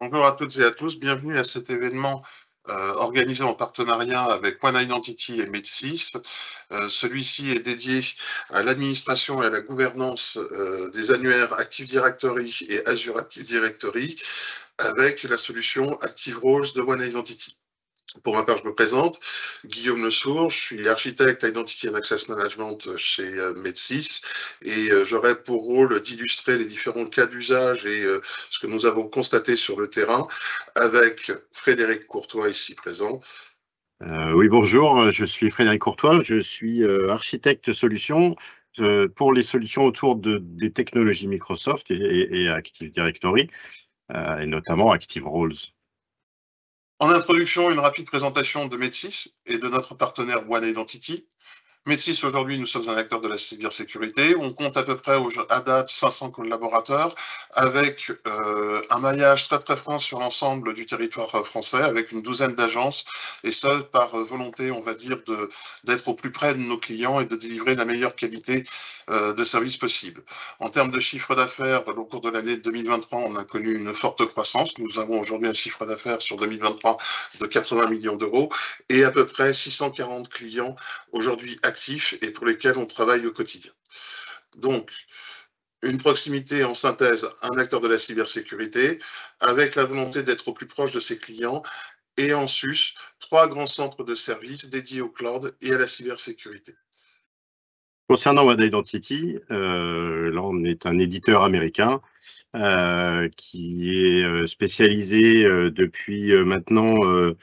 Bonjour à toutes et à tous, bienvenue à cet événement organisé en partenariat avec One Identity et Med6. Celui-ci est dédié à l'administration et à la gouvernance des annuaires Active Directory et Azure Active Directory avec la solution Active Roles de One Identity. Pour ma part, je me présente, Guillaume Le Sourd, je suis architecte Identity and Access Management chez Med6 et j'aurai pour rôle d'illustrer les différents cas d'usage et ce que nous avons constaté sur le terrain avec Frédéric Courtois ici présent. Oui, bonjour, je suis Frédéric Courtois, je suis architecte solution pour les solutions autour des technologies Microsoft et Active Directory, et notamment Active Roles. En introduction, une rapide présentation de Med6 et de notre partenaire One Identity. Med6, aujourd'hui, nous sommes un acteur de la cybersécurité. On compte à peu près à date 500 collaborateurs avec un maillage très fin sur l'ensemble du territoire français avec une douzaine d'agences et ça par volonté, on va dire, d'être au plus près de nos clients et de délivrer la meilleure qualité de service possible. En termes de chiffre d'affaires, au cours de l'année 2023, on a connu une forte croissance. Nous avons aujourd'hui un chiffre d'affaires sur 2023 de 80 millions d'euros et à peu près 640 clients aujourd'hui actifs et pour lesquels on travaille au quotidien. Donc, une proximité en synthèse, un acteur de la cybersécurité, avec la volonté d'être au plus proche de ses clients, et en sus, 3 grands centres de services dédiés au cloud et à la cybersécurité. Concernant One Identity, là on est un éditeur américain qui est spécialisé depuis maintenant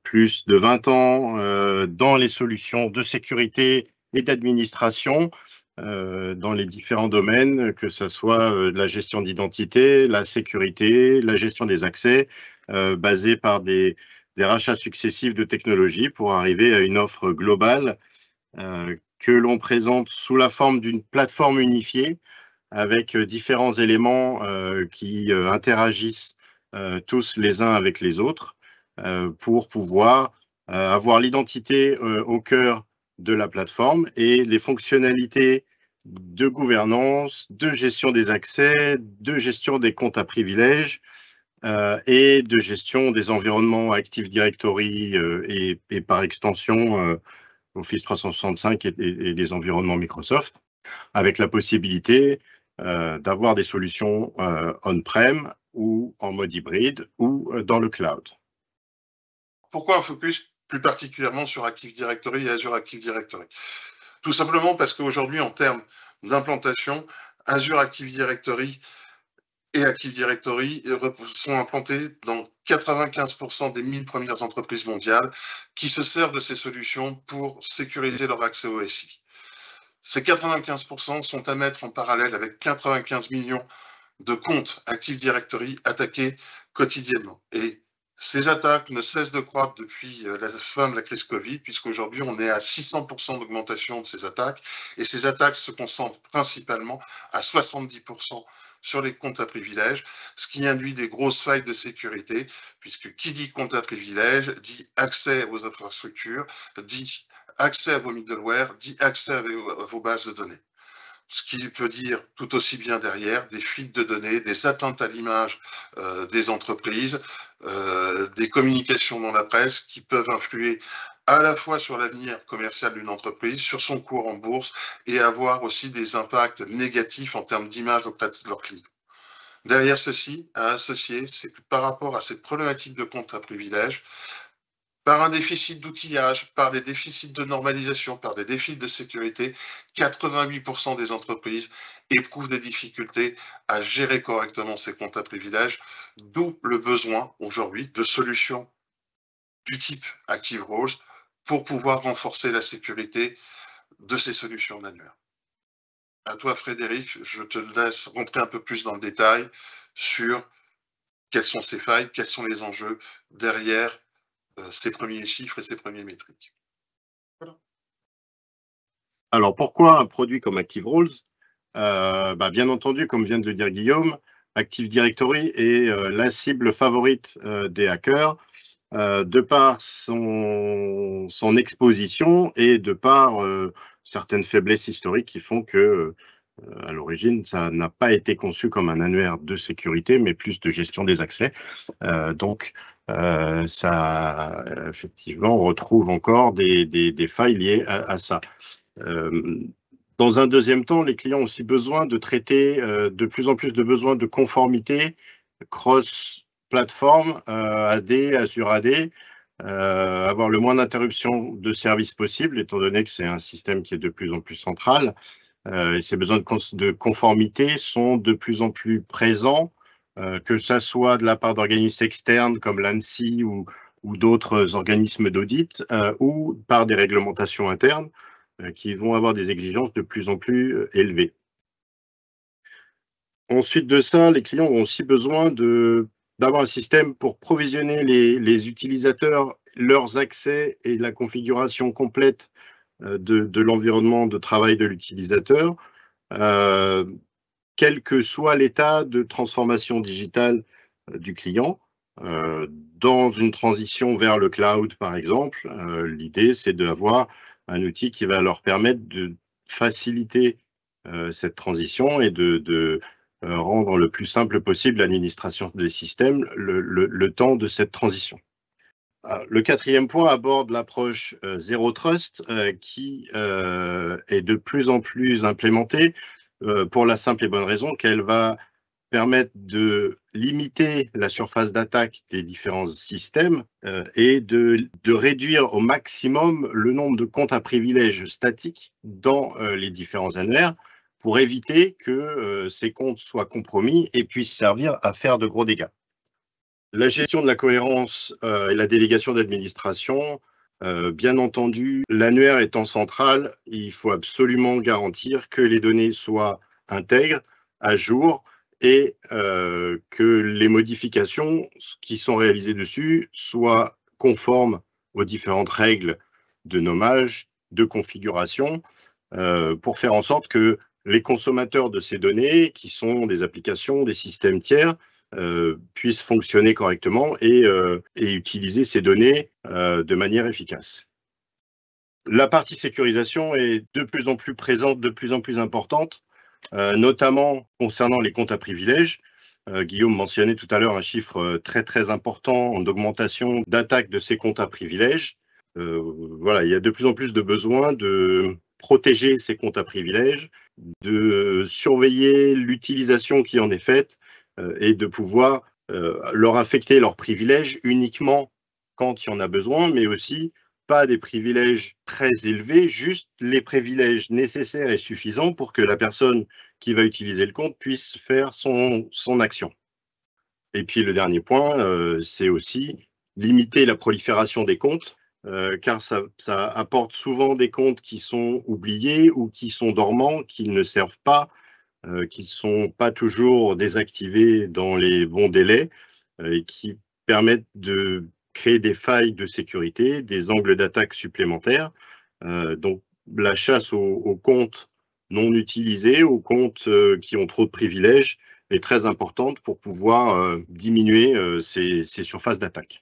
plus de 20 ans dans les solutions de sécurité et d'administration dans les différents domaines, que ce soit la gestion d'identité, la sécurité, la gestion des accès, basée par des rachats successifs de technologies pour arriver à une offre globale que l'on présente sous la forme d'une plateforme unifiée avec différents éléments qui interagissent tous les uns avec les autres pour pouvoir avoir l'identité au cœur de la plateforme et les fonctionnalités de gouvernance, de gestion des accès, de gestion des comptes à privilèges et de gestion des environnements Active Directory et par extension Office 365 et des environnements Microsoft, avec la possibilité d'avoir des solutions on-prem ou en mode hybride ou dans le cloud. Pourquoi un focus plus particulièrement sur Active Directory et Azure Active Directory? Tout simplement parce qu'aujourd'hui, en termes d'implantation, Azure Active Directory et Active Directory sont implantés dans 95% des 1000 premières entreprises mondiales qui se servent de ces solutions pour sécuriser leur accès au SI. Ces 95% sont à mettre en parallèle avec 95 millions de comptes Active Directory attaqués quotidiennement. Et ces attaques ne cessent de croître depuis la fin de la crise Covid, puisqu'aujourd'hui, on est à 600% d'augmentation de ces attaques. Et ces attaques se concentrent principalement à 70% sur les comptes à privilèges, ce qui induit des grosses failles de sécurité, puisque qui dit compte à privilèges dit accès à vos infrastructures, dit accès à vos middleware, dit accès à vos bases de données. Ce qui peut dire tout aussi bien derrière des fuites de données, des atteintes à l'image des entreprises, des communications dans la presse qui peuvent influer à la fois sur l'avenir commercial d'une entreprise, sur son cours en bourse et avoir aussi des impacts négatifs en termes d'image auprès de leurs clients. Derrière ceci, à associer, c'est que par rapport à cette problématique de compte à privilèges, par un déficit d'outillage, par des déficits de normalisation, par des défis de sécurité, 88% des entreprises éprouvent des difficultés à gérer correctement ces comptes à privilèges, d'où le besoin aujourd'hui de solutions du type Active Roles pour pouvoir renforcer la sécurité de ces solutions d'annuaire. À toi Frédéric, je te laisse rentrer un peu plus dans le détail sur quelles sont ces failles, quels sont les enjeux derrière ces premiers chiffres et ces premières métriques. Voilà. Alors, pourquoi un produit comme Active Roles? Bien entendu, comme vient de le dire Guillaume, Active Directory est la cible favorite des hackers de par son exposition et de par certaines faiblesses historiques qui font que À l'origine, ça n'a pas été conçu comme un annuaire de sécurité, mais plus de gestion des accès. Donc, ça, effectivement, on retrouve encore des failles liées à ça. Dans un deuxième temps, les clients ont aussi besoin de traiter de plus en plus de besoins de conformité cross-plateforme, AD, Azure AD, avoir le moins d'interruptions de service possible, étant donné que c'est un système qui est de plus en plus central. Et ces besoins de conformité sont de plus en plus présents, que ça soit de la part d'organismes externes comme l'ANSSI ou d'autres organismes d'audit, ou par des réglementations internes qui vont avoir des exigences de plus en plus élevées. Ensuite de ça, les clients ont aussi besoin d'avoir un système pour provisionner les utilisateurs, leurs accès et la configuration complète de l'environnement de travail de l'utilisateur, quel que soit l'état de transformation digitale du client. Dans une transition vers le cloud, par exemple, l'idée, c'est d'avoir un outil qui va leur permettre de faciliter cette transition et de rendre le plus simple possible l'administration des systèmes le temps de cette transition. Le quatrième point aborde l'approche Zero Trust qui est de plus en plus implémentée pour la simple et bonne raison qu'elle va permettre de limiter la surface d'attaque des différents systèmes et de réduire au maximum le nombre de comptes à privilèges statiques dans les différents annuaires pour éviter que ces comptes soient compromis et puissent servir à faire de gros dégâts. La gestion de la cohérence et la délégation d'administration, bien entendu, l'annuaire étant central, il faut absolument garantir que les données soient intègres, à jour, et que les modifications qui sont réalisées dessus soient conformes aux différentes règles de nommage, de configuration, pour faire en sorte que les consommateurs de ces données, qui sont des applications, des systèmes tiers, puissent fonctionner correctement et utiliser ces données de manière efficace. La partie sécurisation est de plus en plus présente, de plus en plus importante, notamment concernant les comptes à privilèges. Guillaume mentionnait tout à l'heure un chiffre très très important en augmentation d'attaque de ces comptes à privilèges. Voilà, il y a de plus en plus de besoin de protéger ces comptes à privilèges, de surveiller l'utilisation qui en est faite et de pouvoir leur affecter leurs privilèges uniquement quand il y en a besoin, mais aussi pas des privilèges très élevés, juste les privilèges nécessaires et suffisants pour que la personne qui va utiliser le compte puisse faire son action. Et puis le dernier point, c'est aussi limiter la prolifération des comptes, car ça apporte souvent des comptes qui sont oubliés ou qui sont dormants, qui ne servent pas, qui ne sont pas toujours désactivés dans les bons délais et qui permettent de créer des failles de sécurité, des angles d'attaque supplémentaires. Donc, la chasse aux comptes non utilisés, aux comptes qui ont trop de privilèges, est très importante pour pouvoir diminuer ces surfaces d'attaque.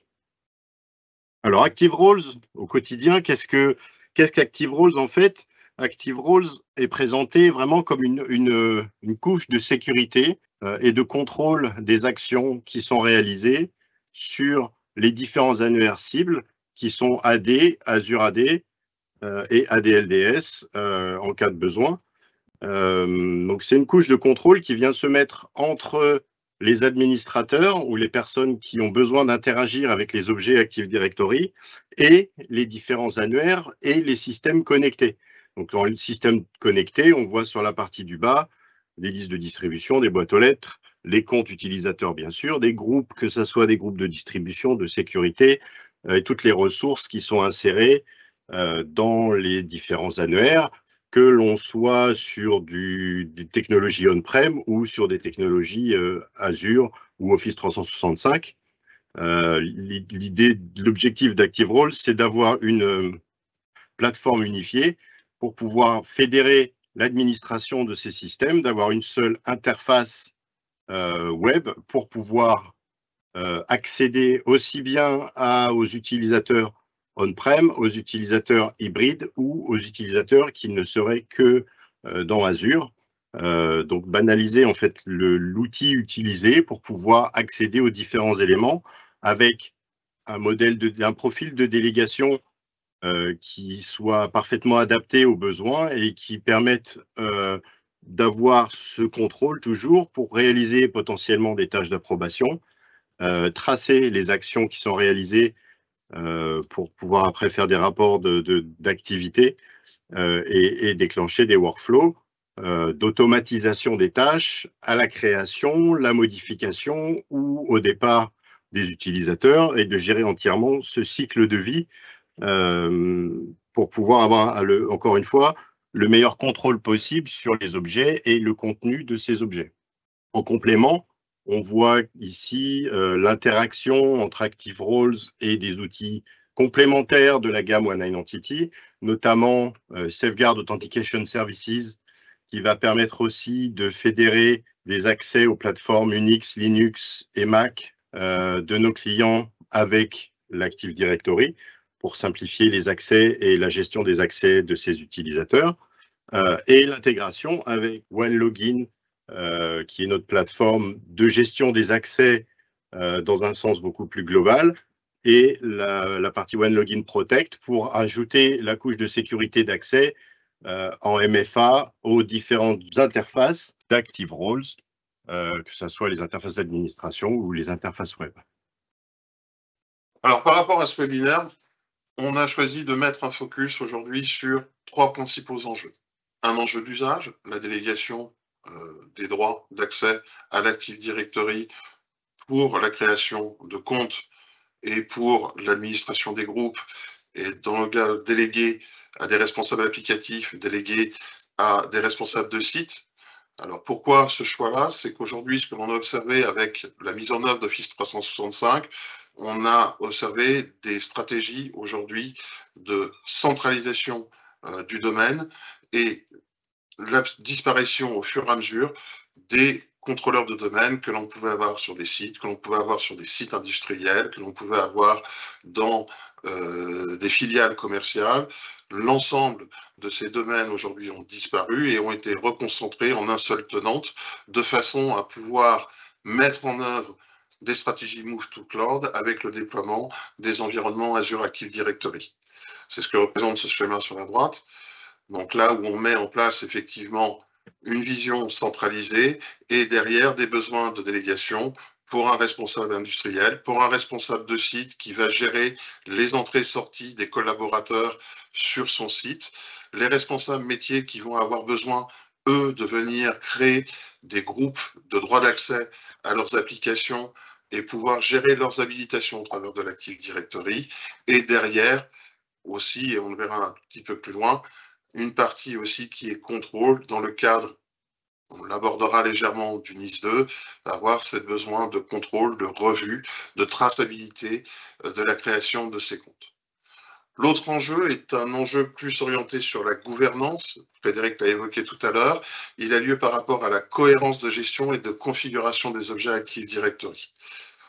Alors, Active Roles, au quotidien, qu'est-ce qu'Active Roles en fait? Active Roles est présenté vraiment comme une couche de sécurité et de contrôle des actions qui sont réalisées sur les différents annuaires cibles qui sont AD, Azure AD et ADLDS en cas de besoin. Donc c'est une couche de contrôle qui vient se mettre entre les administrateurs ou les personnes qui ont besoin d'interagir avec les objets Active Directory et les différents annuaires et les systèmes connectés. Donc dans le système connecté, on voit sur la partie du bas les listes de distribution, des boîtes aux lettres, les comptes utilisateurs bien sûr, des groupes, que ce soit des groupes de distribution, de sécurité, et toutes les ressources qui sont insérées dans les différents annuaires, que l'on soit sur des technologies on-prem ou sur des technologies Azure ou Office 365. L'objectif d'Active Roles, c'est d'avoir une plateforme unifiée pour pouvoir fédérer l'administration de ces systèmes, d'avoir une seule interface web pour pouvoir accéder aussi bien aux utilisateurs on-prem, aux utilisateurs hybrides ou aux utilisateurs qui ne seraient que dans Azure, Donc banaliser en fait l'outil utilisé pour pouvoir accéder aux différents éléments avec un profil de délégation qui soit parfaitement adapté aux besoins et qui permette d'avoir ce contrôle toujours pour réaliser potentiellement des tâches d'approbation, tracer les actions qui sont réalisées pour pouvoir après faire des rapports d'activité et déclencher des workflows d'automatisation des tâches à la création, la modification ou au départ des utilisateurs et de gérer entièrement ce cycle de vie pour pouvoir avoir, encore une fois, le meilleur contrôle possible sur les objets et le contenu de ces objets. En complément, on voit ici l'interaction entre Active Roles et des outils complémentaires de la gamme One Identity, notamment Safeguard Authentication Services, qui va permettre aussi de fédérer des accès aux plateformes Unix, Linux et Mac de nos clients avec l'Active Directory pour simplifier les accès et la gestion des accès de ces utilisateurs, et l'intégration avec OneLogin, qui est notre plateforme de gestion des accès dans un sens beaucoup plus global, et la partie OneLogin Protect pour ajouter la couche de sécurité d'accès en MFA aux différentes interfaces d'Active Roles, que ce soit les interfaces d'administration ou les interfaces web. Alors, par rapport à ce webinaire, on a choisi de mettre un focus aujourd'hui sur 3 principaux enjeux. Un enjeu d'usage, la délégation des droits d'accès à l'Active Directory pour la création de comptes et pour l'administration des groupes, et dans le cas délégué à des responsables applicatifs, délégués à des responsables de site. Alors pourquoi ce choix-là? C'est qu'aujourd'hui, ce que l'on a observé avec la mise en œuvre d'Office 365, on a observé des stratégies aujourd'hui de centralisation du domaine et la disparition au fur et à mesure des contrôleurs de domaine que l'on pouvait avoir sur des sites, que l'on pouvait avoir sur des sites industriels, que l'on pouvait avoir dans des filiales commerciales. L'ensemble de ces domaines aujourd'hui ont disparu et ont été reconcentrés en un seul tenante, de façon à pouvoir mettre en œuvre des stratégies Move to Cloud avec le déploiement des environnements Azure Active Directory. C'est ce que représente ce schéma sur la droite. Donc là où on met en place effectivement une vision centralisée et derrière des besoins de délégation pour un responsable industriel, pour un responsable de site qui va gérer les entrées-sorties des collaborateurs sur son site, les responsables métiers qui vont avoir besoin, eux, de venir créer des groupes de droits d'accès à leurs applications et pouvoir gérer leurs habilitations au travers de l'Active Directory. Et derrière aussi, et on le verra un petit peu plus loin, une partie aussi qui est contrôle dans le cadre, on l'abordera légèrement du NIS 2, avoir ce besoin de contrôle, de revue, de traçabilité de la création de ces comptes. L'autre enjeu est un enjeu plus orienté sur la gouvernance. Frédéric l'a évoqué tout à l'heure. Il a lieu par rapport à la cohérence de gestion et de configuration des objets Active Directory.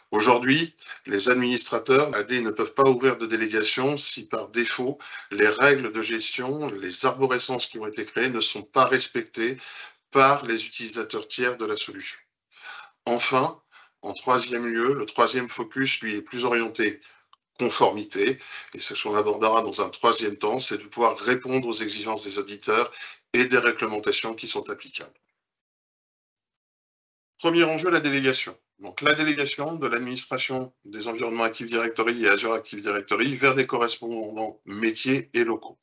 Aujourd'hui, les administrateurs AD ne peuvent pas ouvrir de délégation si par défaut, les règles de gestion, les arborescences qui ont été créées ne sont pas respectées par les utilisateurs tiers de la solution. Enfin, en troisième lieu, le troisième focus, lui, est plus orienté conformité, et ce qu'on abordera dans un troisième temps, c'est de pouvoir répondre aux exigences des auditeurs et des réglementations qui sont applicables. Premier enjeu, la délégation. Donc la délégation de l'administration des environnements Active Directory et Azure Active Directory vers des correspondants métiers et locaux.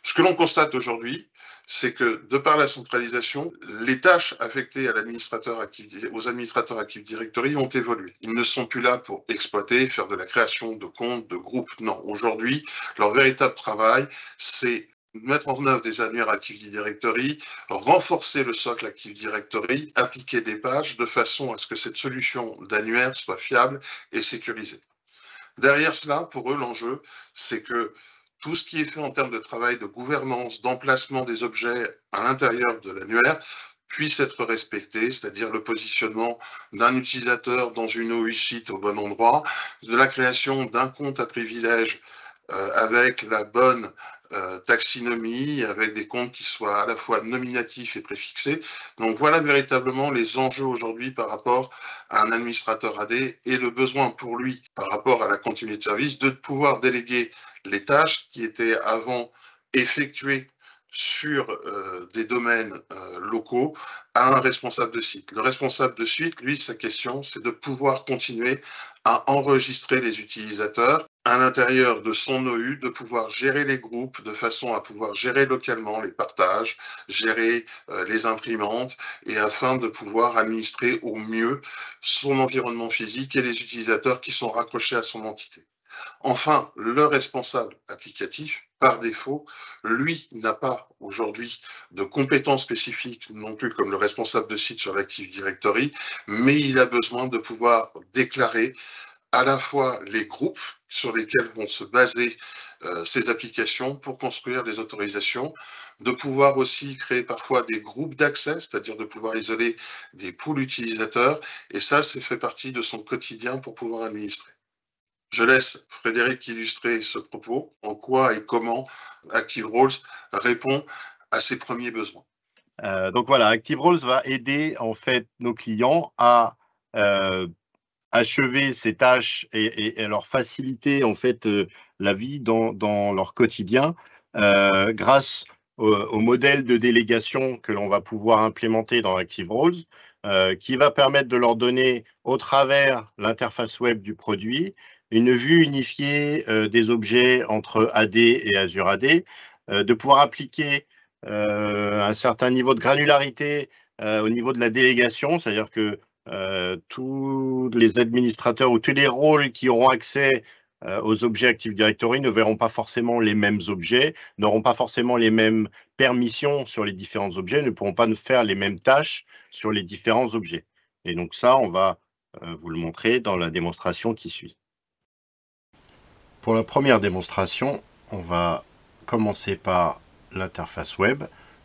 Ce que l'on constate aujourd'hui, c'est que de par la centralisation, les tâches affectées à aux administrateurs Active Directory ont évolué. Ils ne sont plus là pour exploiter, faire de la création de comptes, de groupes. Non, aujourd'hui, leur véritable travail, c'est mettre en œuvre des annuaires Active Directory, renforcer le socle Active Directory, appliquer des pages de façon à ce que cette solution d'annuaire soit fiable et sécurisée. Derrière cela, pour eux, l'enjeu, c'est que tout ce qui est fait en termes de travail de gouvernance, d'emplacement des objets à l'intérieur de l'annuaire puisse être respecté, c'est-à-dire le positionnement d'un utilisateur dans une OU sheet au bon endroit, de la création d'un compte à privilège avec la bonne taxinomie, avec des comptes qui soient à la fois nominatifs et préfixés. Donc voilà véritablement les enjeux aujourd'hui par rapport à un administrateur AD et le besoin pour lui par rapport à la continuité de service de pouvoir déléguer les tâches qui étaient avant effectuées sur des domaines locaux à un responsable de site. Le responsable de site, lui, sa question, c'est de pouvoir continuer à enregistrer les utilisateurs à l'intérieur de son OU, de pouvoir gérer les groupes de façon à pouvoir gérer localement les partages, gérer les imprimantes et afin de pouvoir administrer au mieux son environnement physique et les utilisateurs qui sont raccrochés à son entité. Enfin, le responsable applicatif, par défaut, lui n'a pas aujourd'hui de compétences spécifiques non plus comme le responsable de site sur l'Active Directory, mais il a besoin de pouvoir déclarer à la fois les groupes sur lesquels vont se baser ces applications pour construire des autorisations, de pouvoir aussi créer parfois des groupes d'accès, c'est-à-dire de pouvoir isoler des pools utilisateurs, et ça, c'est fait partie de son quotidien pour pouvoir administrer. Je laisse Frédéric illustrer ce propos, en quoi et comment Active Roles répond à ses premiers besoins. Donc voilà, Active Roles va aider en fait nos clients à achever ces tâches et leur faciliter en fait la vie dans leur quotidien grâce au modèle de délégation que l'on va pouvoir implémenter dans Active Roles, qui va permettre de leur donner au travers l'interface web du produit une vue unifiée des objets entre AD et Azure AD, de pouvoir appliquer un certain niveau de granularité au niveau de la délégation, c'est-à-dire que tous les administrateurs ou tous les rôles qui auront accès aux objets Active Directory ne verront pas forcément les mêmes objets, n'auront pas forcément les mêmes permissions sur les différents objets, ne pourront pas faire les mêmes tâches sur les différents objets. Et donc ça, on va vous le montrer dans la démonstration qui suit. Pour la première démonstration, on va commencer par l'interface web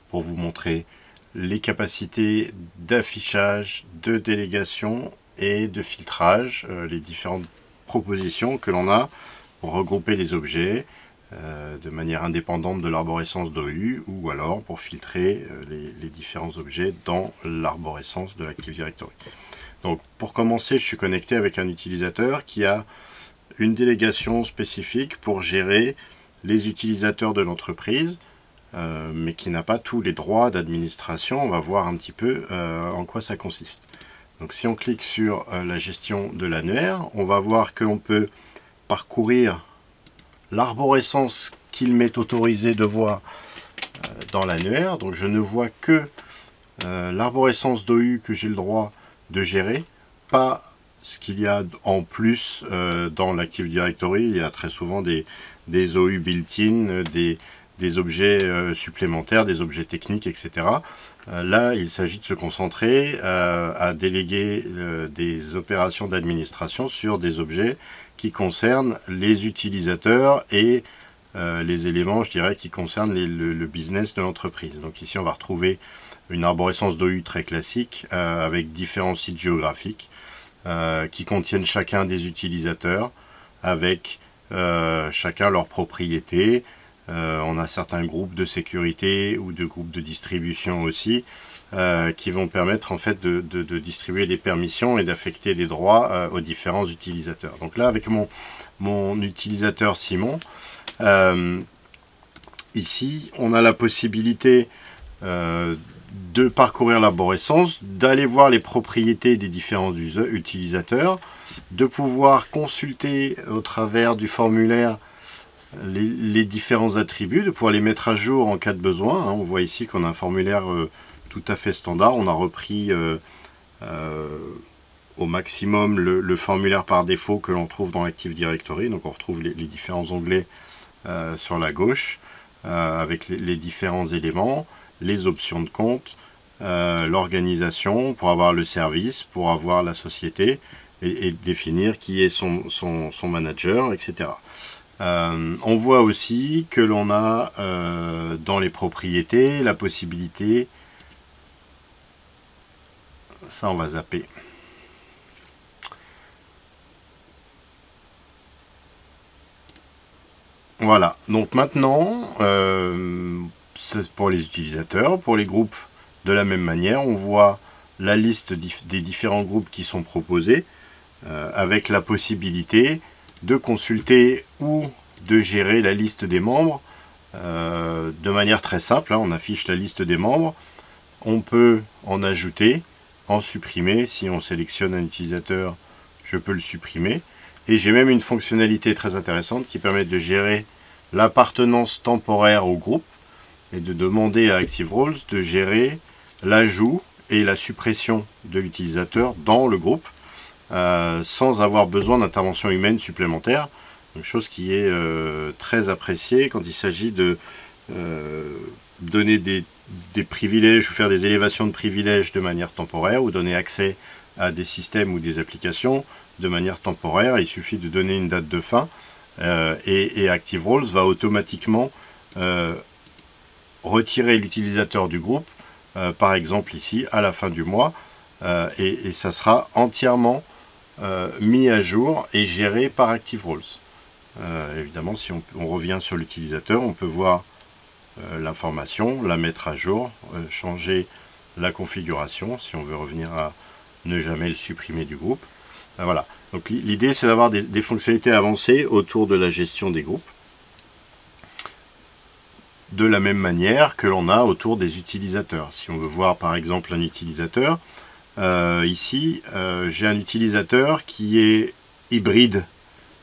pour vous montrer les capacités d'affichage, de délégation et de filtrage, les différentes propositions que l'on a pour regrouper les objets de manière indépendante de l'arborescence d'OU ou alors pour filtrer les différents objets dans l'arborescence de l'Active Directory. Donc pour commencer, je suis connecté avec un utilisateur qui a une délégation spécifique pour gérer les utilisateurs de l'entreprise, mais qui n'a pas tous les droits d'administration. On va voir un petit peu en quoi ça consiste. Donc si on clique sur la gestion de l'annuaire, on va voir qu'on peut parcourir l'arborescence qu'il m'est autorisé de voir dans l'annuaire. Donc je ne vois que l'arborescence d'OU que j'ai le droit de gérer, pas ce qu'il y a en plus dans l'Active Directory. Il y a très souvent des OU built-in, des objets supplémentaires, des objets techniques, etc. Là, il s'agit de se concentrer à déléguer des opérations d'administration sur des objets qui concernent les utilisateurs et les éléments, je dirais, qui concernent le business de l'entreprise. Donc ici, on va retrouver une arborescence d'OU très classique avec différents sites géographiques qui contiennent chacun des utilisateurs avec chacun leurs propriétés. On a certains groupes de sécurité ou de groupes de distribution aussi qui vont permettre en fait de distribuer des permissions et d'affecter des droits aux différents utilisateurs. Donc là, avec mon utilisateur Simon, ici, on a la possibilité de parcourir l'arborescence, d'aller voir les propriétés des différents utilisateurs, de pouvoir consulter au travers du formulaire les différents attributs, de pouvoir les mettre à jour en cas de besoin. On voit ici qu'on a un formulaire tout à fait standard. On a repris au maximum le formulaire par défaut que l'on trouve dans l'Active Directory. Donc on retrouve les différents onglets sur la gauche avec les différents éléments, les options de compte, l'organisation pour avoir le service, pour avoir la société et définir qui est son manager, etc. On voit aussi que l'on a dans les propriétés la possibilité, ça on va zapper, Voilà, donc maintenant, c'est pour les utilisateurs, pour les groupes, de la même manière, on voit la liste des différents groupes qui sont proposés, avec la possibilité de consulter ou de gérer la liste des membres de manière très simple. On affiche la liste des membres, on peut en ajouter, en supprimer. Si on sélectionne un utilisateur, je peux le supprimer. Et j'ai même une fonctionnalité très intéressante qui permet de gérer l'appartenance temporaire au groupe et de demander à ActiveRoles de gérer l'ajout et la suppression de l'utilisateur dans le groupe sans avoir besoin d'intervention humaine supplémentaire. Une chose qui est très appréciée quand il s'agit de donner des privilèges ou faire des élévations de privilèges de manière temporaire ou donner accès à des systèmes ou des applications de manière temporaire. Il suffit de donner une date de fin et ActiveRoles va automatiquement retirer l'utilisateur du groupe, par exemple ici à la fin du mois, et ça sera entièrement mis à jour et géré par ActiveRoles. Évidemment, si on revient sur l'utilisateur, on peut voir l'information, la mettre à jour, changer la configuration si on veut revenir à ne jamais le supprimer du groupe. Voilà, donc l'idée c'est d'avoir des fonctionnalités avancées autour de la gestion des groupes, de la même manière que l'on a autour des utilisateurs. Si on veut voir par exemple un utilisateur, ici j'ai un utilisateur qui est hybride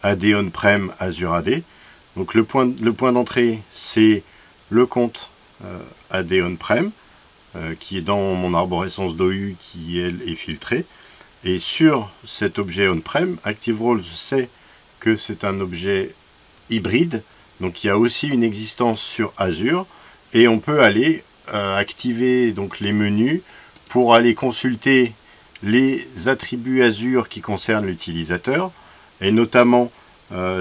AD on-prem Azure AD. Donc le point d'entrée c'est le compte AD on-prem qui est dans mon arborescence d'OU qui elle est filtrée. Et sur cet objet on-prem, ActiveRoles sait que c'est un objet hybride, donc il y a aussi une existence sur Azure, et on peut aller activer donc les menus pour aller consulter les attributs Azure qui concernent l'utilisateur, et notamment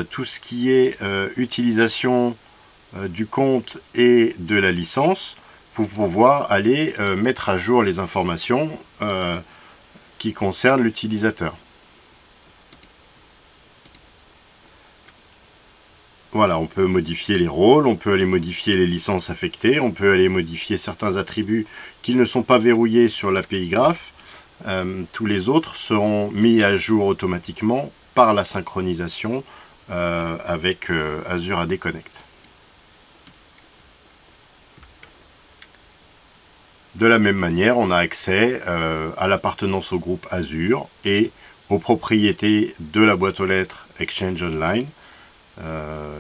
tout ce qui est utilisation du compte et de la licence, pour pouvoir aller mettre à jour les informations qui concerne l'utilisateur. Voilà, on peut modifier les rôles, on peut aller modifier les licences affectées, on peut aller modifier certains attributs qui ne sont pas verrouillés sur l'API Graph. Tous les autres seront mis à jour automatiquement par la synchronisation avec Azure AD Connect. De la même manière, on a accès à l'appartenance au groupe Azure et aux propriétés de la boîte aux lettres Exchange Online,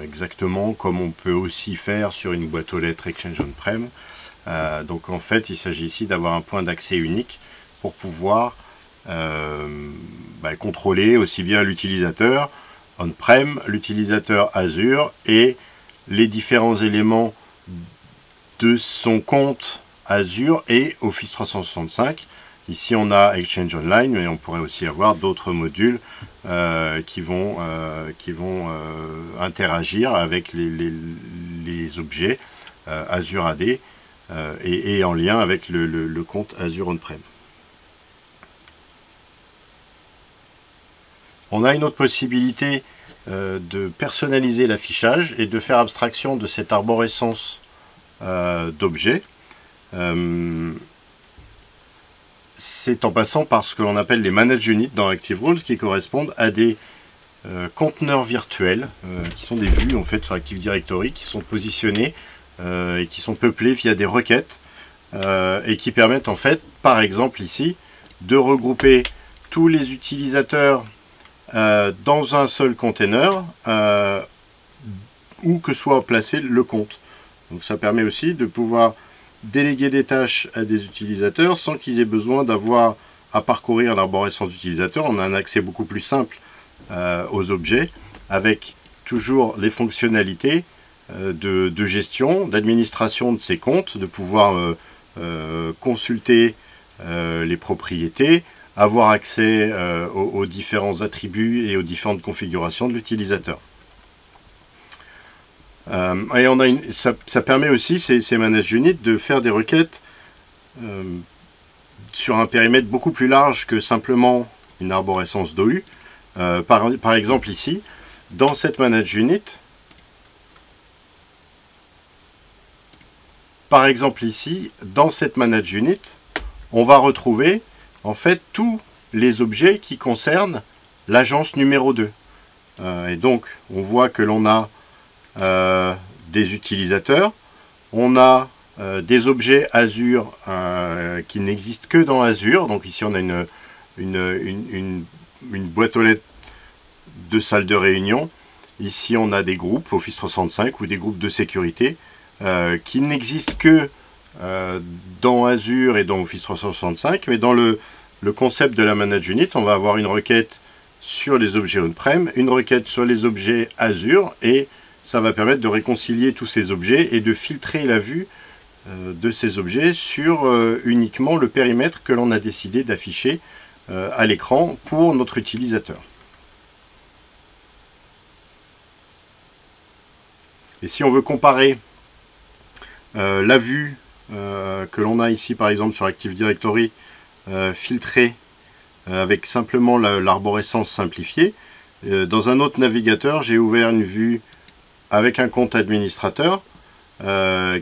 exactement comme on peut aussi faire sur une boîte aux lettres Exchange On-Prem. Donc en fait, il s'agit ici d'avoir un point d'accès unique pour pouvoir contrôler aussi bien l'utilisateur On-Prem, l'utilisateur Azure et les différents éléments de son compte Azure et Office 365. Ici on a Exchange Online, mais on pourrait aussi avoir d'autres modules qui vont interagir avec les objets Azure AD et en lien avec le compte Azure On-Prem. On a une autre possibilité de personnaliser l'affichage et de faire abstraction de cette arborescence d'objets. C'est en passant par ce que l'on appelle les Manage Units dans ActiveRoles qui correspondent à des conteneurs virtuels qui sont des vues en fait sur Active Directory qui sont positionnés et qui sont peuplés via des requêtes et qui permettent en fait par exemple ici de regrouper tous les utilisateurs dans un seul container où que soit placé le compte. Donc ça permet aussi de pouvoir déléguer des tâches à des utilisateurs sans qu'ils aient besoin d'avoir à parcourir l'arborescence d'utilisateur. On a un accès beaucoup plus simple aux objets avec toujours les fonctionnalités de gestion, d'administration de ces comptes, de pouvoir consulter les propriétés, avoir accès aux différents attributs et aux différentes configurations de l'utilisateur. Et on a ça permet aussi, ces Manage Units, de faire des requêtes sur un périmètre beaucoup plus large que simplement une arborescence d'OU. Par exemple ici, dans cette Manage Unit, par exemple ici, dans cette Manage Unit, on va retrouver en fait tous les objets qui concernent l'agence numéro 2. Et donc, on voit que l'on a des utilisateurs, on a des objets Azure qui n'existent que dans Azure. Donc ici, on a une boîte aux lettres de salle de réunion. Ici, on a des groupes Office 365 ou des groupes de sécurité qui n'existent que dans Azure et dans Office 365. Mais dans le concept de la Manage Unit, on va avoir une requête sur les objets on-prem, une requête sur les objets Azure, et ça va permettre de réconcilier tous ces objets et de filtrer la vue de ces objets sur uniquement le périmètre que l'on a décidé d'afficher à l'écran pour notre utilisateur. Et si on veut comparer la vue que l'on a ici par exemple sur Active Directory filtrée avec simplement l'arborescence simplifiée, dans un autre navigateur, j'ai ouvert une vue avec un compte administrateur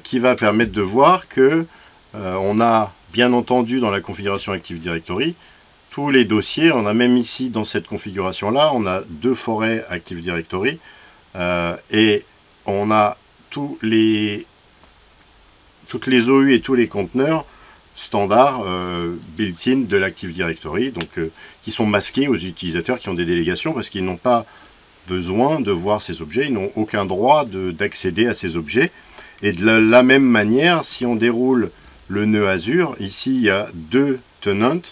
qui va permettre de voir que on a bien entendu dans la configuration Active Directory tous les dossiers. On a même ici dans cette configuration là, on a 2 forêts Active Directory et on a toutes les OU et tous les conteneurs standards built-in de l'Active Directory, donc qui sont masqués aux utilisateurs qui ont des délégations parce qu'ils n'ont pas besoin de voir ces objets, ils n'ont aucun droit d'accéder à ces objets. Et de la même manière, si on déroule le nœud Azure, ici il y a 2 tenants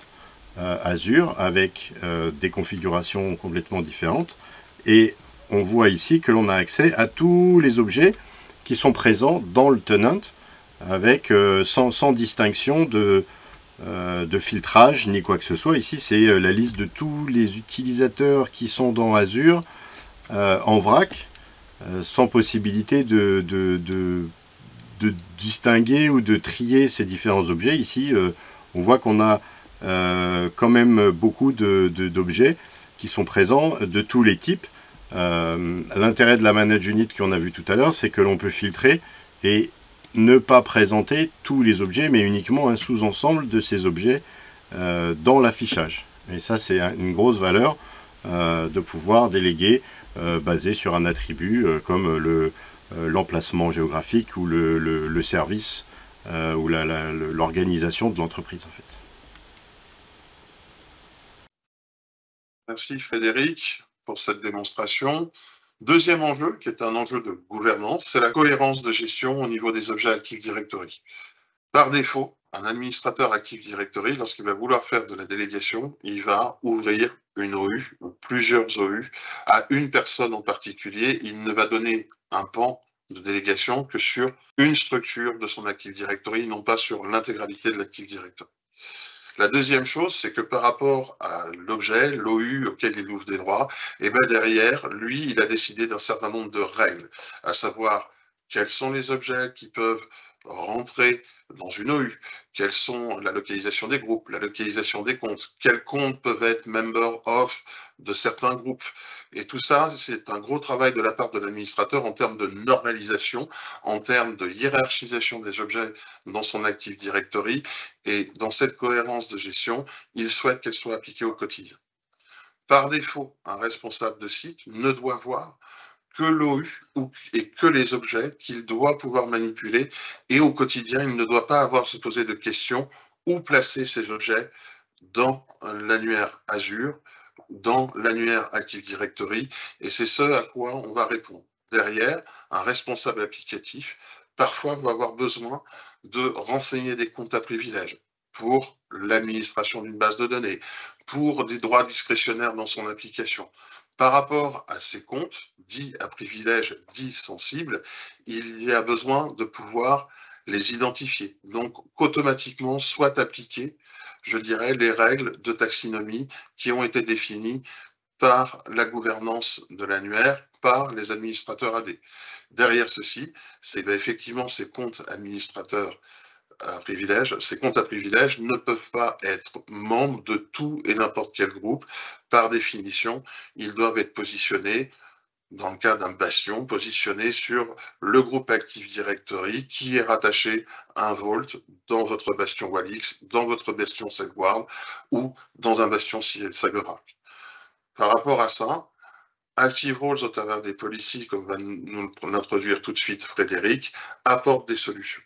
Azure avec des configurations complètement différentes, et on voit ici que l'on a accès à tous les objets qui sont présents dans le tenant, avec sans distinction de filtrage ni quoi que ce soit. Ici c'est la liste de tous les utilisateurs qui sont dans Azure en vrac, sans possibilité de distinguer ou de trier ces différents objets. Ici on voit qu'on a quand même beaucoup d'objets qui sont présents de tous les types. L'intérêt de la Manage Unit qu'on a vu tout à l'heure, c'est que l'on peut filtrer et ne pas présenter tous les objets, mais uniquement un sous-ensemble de ces objets dans l'affichage. Et ça, c'est une grosse valeur de pouvoir déléguer basé sur un attribut comme l'emplacement géographique ou le service ou l'organisation de l'entreprise, en fait. Merci Frédéric pour cette démonstration. Deuxième enjeu, qui est un enjeu de gouvernance, c'est la cohérence de gestion au niveau des objets Active Directory. Par défaut, un administrateur Active Directory, lorsqu'il va vouloir faire de la délégation, il va ouvrir une OU ou plusieurs OU à une personne en particulier. Il ne va donner un pan de délégation que sur une structure de son Active Directory, non pas sur l'intégralité de l'Active Directory. La deuxième chose, c'est que par rapport à l'objet, l'OU auquel il ouvre des droits, et bien derrière, lui, il a décidé d'un certain nombre de règles, à savoir quels sont les objets qui peuvent rentrer dans une OU, quelles sont la localisation des groupes, la localisation des comptes, quels comptes peuvent être member of de certains groupes. Et tout ça, c'est un gros travail de la part de l'administrateur en termes de normalisation, en termes de hiérarchisation des objets dans son Active Directory. Et dans cette cohérence de gestion, il souhaite qu'elle soit appliquée au quotidien. Par défaut, un responsable de site ne doit voir que l'OU et que les objets qu'il doit pouvoir manipuler, et au quotidien, il ne doit pas avoir à se poser de questions où placer ces objets dans l'annuaire Azure, dans l'annuaire Active Directory, et c'est ce à quoi on va répondre. Derrière, un responsable applicatif, parfois, va avoir besoin de renseigner des comptes à privilèges pour l'administration d'une base de données, pour des droits discrétionnaires dans son application. Par rapport à ces comptes, dits à privilèges, dits sensibles, il y a besoin de pouvoir les identifier. Donc, qu'automatiquement soient appliquées, je dirais, les règles de taxinomie qui ont été définies par la gouvernance de l'annuaire, par les administrateurs AD. Derrière ceci, c'est effectivement ces comptes administrateurs à privilèges, ces comptes à privilèges ne peuvent pas être membres de tout et n'importe quel groupe. Par définition, ils doivent être positionnés dans le cas d'un bastion positionné sur le groupe Active Directory qui est rattaché à un vault dans votre bastion Wallix, dans votre bastion SecWarn ou dans un bastion SageRack. Par rapport à ça, Active Roles au travers des policies, comme va nous l'introduire tout de suite Frédéric, apporte des solutions.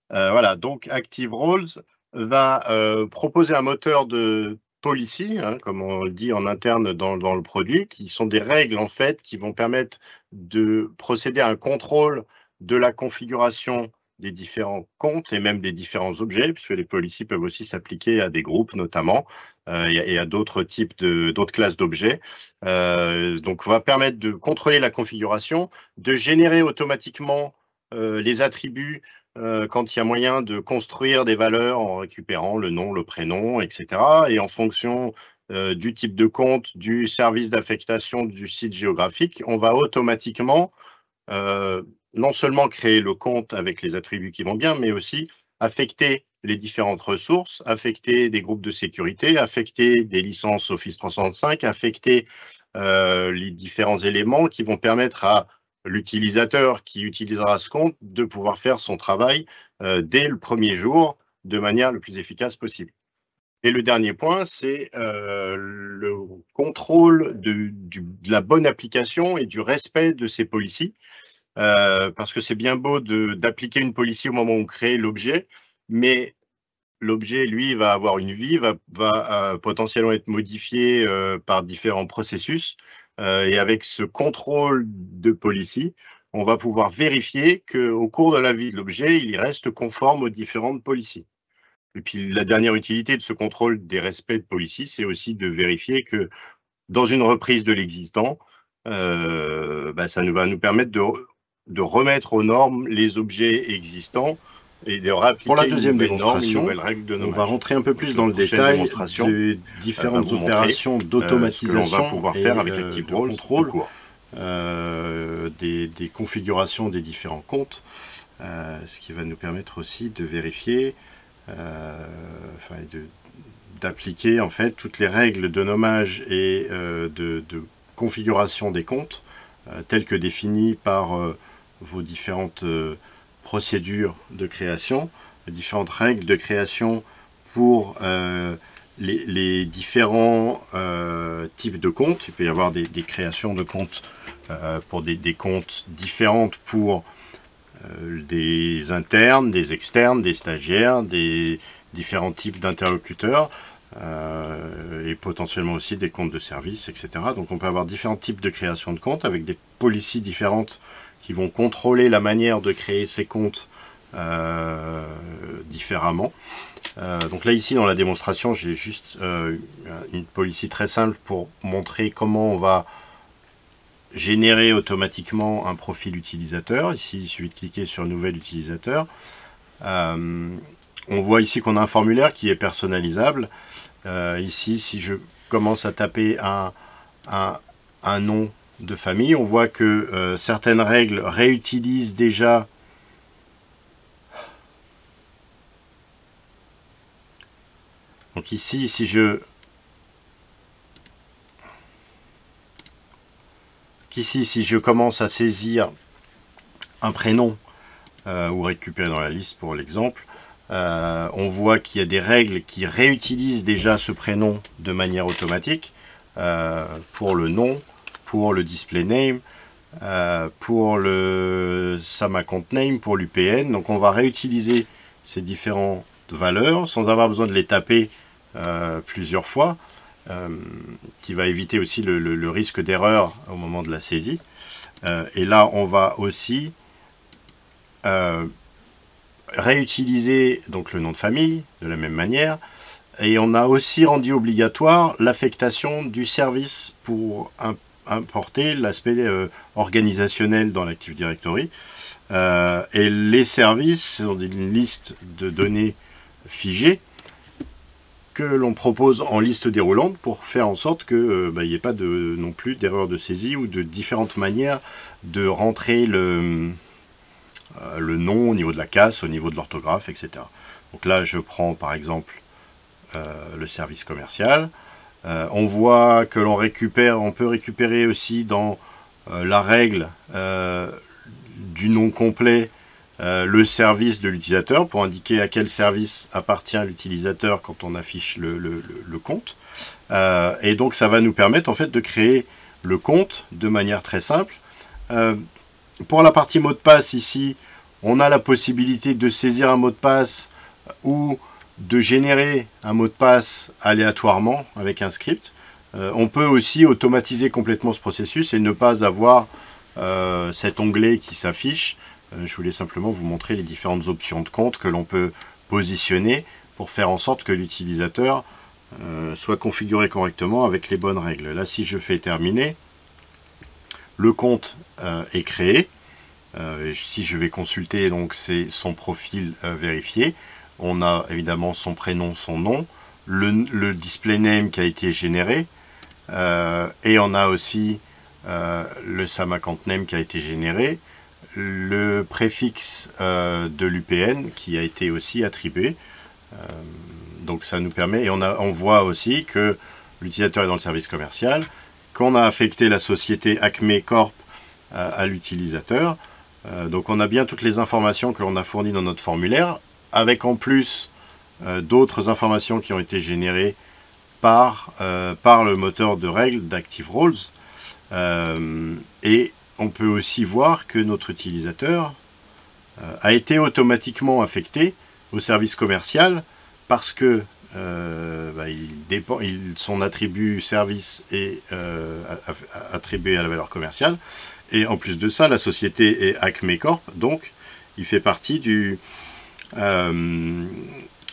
Voilà, donc Active Roles va proposer un moteur de policy, hein, comme on le dit en interne dans le produit, qui sont des règles en fait qui vont permettre de procéder à un contrôle de la configuration des différents comptes et même des différents objets, puisque les policies peuvent aussi s'appliquer à des groupes notamment et à d'autres types d'autres classes d'objets. Donc, va permettre de contrôler la configuration, de générer automatiquement les attributs quand il y a moyen de construire des valeurs en récupérant le nom, le prénom, etc. Et en fonction du type de compte, du service d'affectation du site géographique, on va automatiquement non seulement créer le compte avec les attributs qui vont bien, mais aussi affecter les différentes ressources, affecter des groupes de sécurité, affecter des licences Office 365, affecter les différents éléments qui vont permettre à l'utilisateur qui utilisera ce compte de pouvoir faire son travail dès le premier jour de manière le plus efficace possible. Et le dernier point, c'est le contrôle de la bonne application et du respect de ces policies. Parce que c'est bien beau d'appliquer une policy au moment où on crée l'objet, mais l'objet, lui, va avoir une vie, va potentiellement être modifié par différents processus. Et avec ce contrôle de policy, on va pouvoir vérifier qu'au cours de la vie de l'objet, il y reste conforme aux différentes policies. Et puis, la dernière utilité de ce contrôle des respects de policy, c'est aussi de vérifier que dans une reprise de l'existant, ça va nous permettre de remettre aux normes les objets existants et de réappliquer pour la deuxième une démonstration, nouvelle règle de nommage. on va rentrer un peu plus dans le détail des différentes opérations d'automatisation et de contrôle des configurations des différents comptes, ce qui va nous permettre aussi de vérifier, d'appliquer en fait toutes les règles de nommage et de configuration des comptes telles que définies par vos différentes procédures de création, les différentes règles de création pour les différents types de comptes. Il peut y avoir des créations de comptes pour des comptes différentes pour des internes, des externes, des stagiaires, des différents types d'interlocuteurs et potentiellement aussi des comptes de service, etc. Donc on peut avoir différents types de création de comptes avec des policies différentes qui vont contrôler la manière de créer ces comptes différemment. Donc là, ici, dans la démonstration, j'ai juste une policy très simple pour montrer comment on va générer automatiquement un profil utilisateur. Ici, il suffit de cliquer sur « Nouvel utilisateur ». On voit ici qu'on a un formulaire qui est personnalisable. Ici, si je commence à taper un nom de famille, on voit que certaines règles réutilisent déjà donc ici, si je commence à saisir un prénom ou récupérer dans la liste pour l'exemple, on voit qu'il y a des règles qui réutilisent déjà ce prénom de manière automatique pour le nom, pour le display name, pour le SAM account name, pour l'UPN. Donc on va réutiliser ces différentes valeurs sans avoir besoin de les taper plusieurs fois, qui va éviter aussi le risque d'erreur au moment de la saisie. Et là, on va aussi réutiliser donc le nom de famille de la même manière. Et on a aussi rendu obligatoire l'affectation du service pour importer l'aspect organisationnel dans l'Active Directory. Et les services sont une liste de données figées que l'on propose en liste déroulante pour faire en sorte qu'il n'y ait pas non plus d'erreur de saisie ou de différentes manières de rentrer le nom au niveau de la casse, au niveau de l'orthographe, etc. Donc là, je prends par exemple le service commercial. On voit que on peut récupérer aussi dans la règle du nom complet, le service de l'utilisateur, pour indiquer à quel service appartient l'utilisateur quand on affiche le compte. Et donc ça va nous permettre en fait de créer le compte de manière très simple. Pour la partie mot de passe ici, on a la possibilité de saisir un mot de passe ou de générer un mot de passe aléatoirement avec un script. On peut aussi automatiser complètement ce processus et ne pas avoir cet onglet qui s'affiche. Je voulais simplement vous montrer les différentes options de compte que l'on peut positionner pour faire en sorte que l'utilisateur soit configuré correctement avec les bonnes règles. Là, si je fais terminer, le compte est créé. Si je vais consulter, donc c'est son profil vérifié. On a évidemment son prénom, son nom, le display name qui a été généré, et on a aussi le SAM account name qui a été généré, le préfixe de l'UPN qui a été aussi attribué. Donc ça nous permet, et on voit aussi que l'utilisateur est dans le service commercial, qu'on a affecté la société Acme Corp à l'utilisateur. Donc on a bien toutes les informations que l'on a fournies dans notre formulaire, avec en plus d'autres informations qui ont été générées par le moteur de règles d'ActiveRoles. Et on peut aussi voir que notre utilisateur a été automatiquement affecté au service commercial parce que son attribut service est attribué à la valeur commerciale. Et en plus de ça, la société est Acme Corp, donc il fait partie du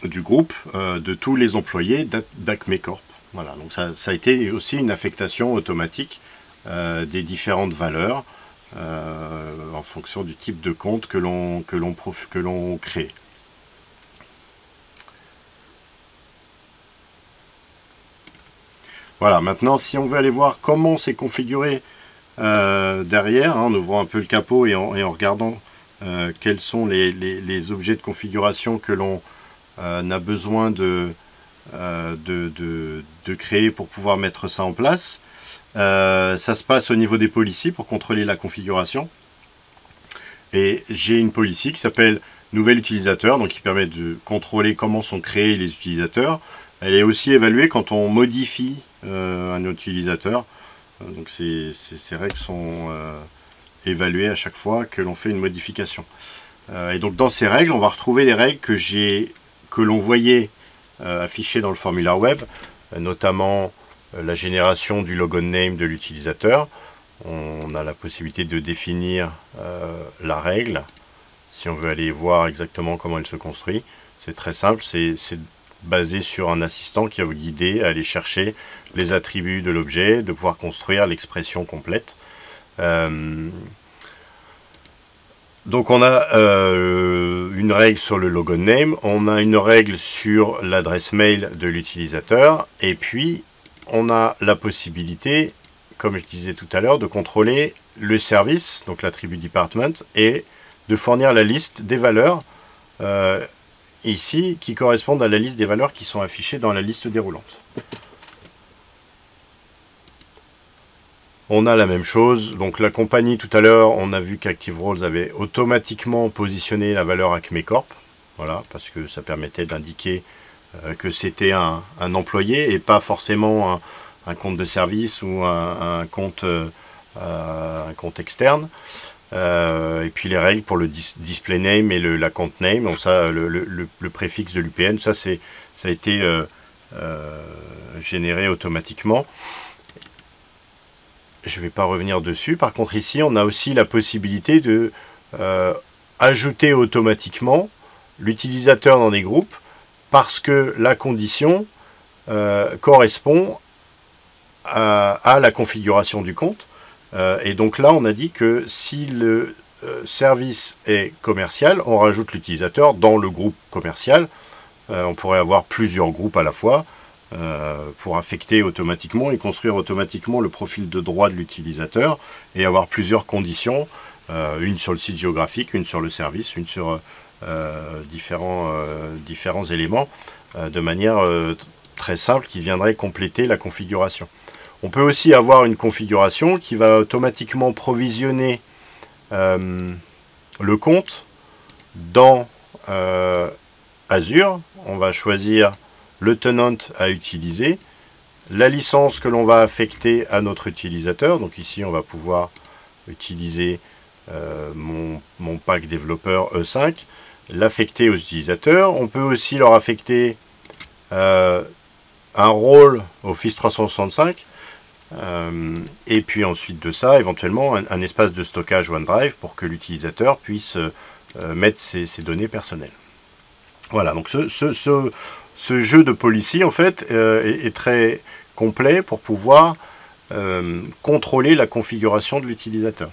groupe de tous les employés d'Acme Corp. Voilà, donc ça a été aussi une affectation automatique des différentes valeurs en fonction du type de compte que l'on crée. Voilà, maintenant si on veut aller voir comment c'est configuré derrière, en ouvrant un peu le capot et en regardant quels sont les objets de configuration que l'on a besoin de créer pour pouvoir mettre ça en place. Ça se passe au niveau des policies pour contrôler la configuration. Et j'ai une policy qui s'appelle nouvel utilisateur, donc qui permet de contrôler comment sont créés les utilisateurs. Elle est aussi évaluée quand on modifie un utilisateur. Donc ces règles sont évaluées à chaque fois que l'on fait une modification. Et donc dans ces règles, on va retrouver les règles que l'on voyait affichées dans le formulaire web, notamment la génération du logon name de l'utilisateur. On a la possibilité de définir la règle, si on veut aller voir exactement comment elle se construit. C'est très simple, c'est basé sur un assistant qui va vous guider à aller chercher les attributs de l'objet, de pouvoir construire l'expression complète. Donc on a une règle sur le logon name, on a une règle sur l'adresse mail de l'utilisateur, et puis on a la possibilité, comme je disais tout à l'heure, de contrôler le service, donc l'attribut department, et de fournir la liste des valeurs ici, qui correspondent à la liste des valeurs qui sont affichées dans la liste déroulante. On a la même chose, donc la compagnie tout à l'heure, on a vu qu'ActiveRoles avait automatiquement positionné la valeur Acme Corp, voilà, parce que ça permettait d'indiquer que c'était un employé et pas forcément un compte de service ou un compte externe. Et puis les règles pour le display name et l'account name, donc ça, le préfixe de l'UPN, ça a été généré automatiquement. Je ne vais pas revenir dessus. Par contre, ici, on a aussi la possibilité de ajouter automatiquement l'utilisateur dans des groupes parce que la condition correspond à la configuration du compte. Et donc là, on a dit que si le service est commercial, on rajoute l'utilisateur dans le groupe commercial. On pourrait avoir plusieurs groupes à la fois pour affecter automatiquement et construire automatiquement le profil de droit de l'utilisateur et avoir plusieurs conditions, une sur le site géographique, une sur le service, une sur différents éléments, de manière très simple qui viendrait compléter la configuration. On peut aussi avoir une configuration qui va automatiquement provisionner le compte dans Azure. On va choisir le tenant à utiliser, la licence que l'on va affecter à notre utilisateur. Donc ici, on va pouvoir utiliser mon pack développeur E5, l'affecter aux utilisateurs. On peut aussi leur affecter un rôle Office 365. Et puis ensuite de ça, éventuellement, un espace de stockage OneDrive pour que l'utilisateur puisse mettre ses données personnelles. Voilà, donc ce jeu de policy, en fait, est très complet pour pouvoir contrôler la configuration de l'utilisateur.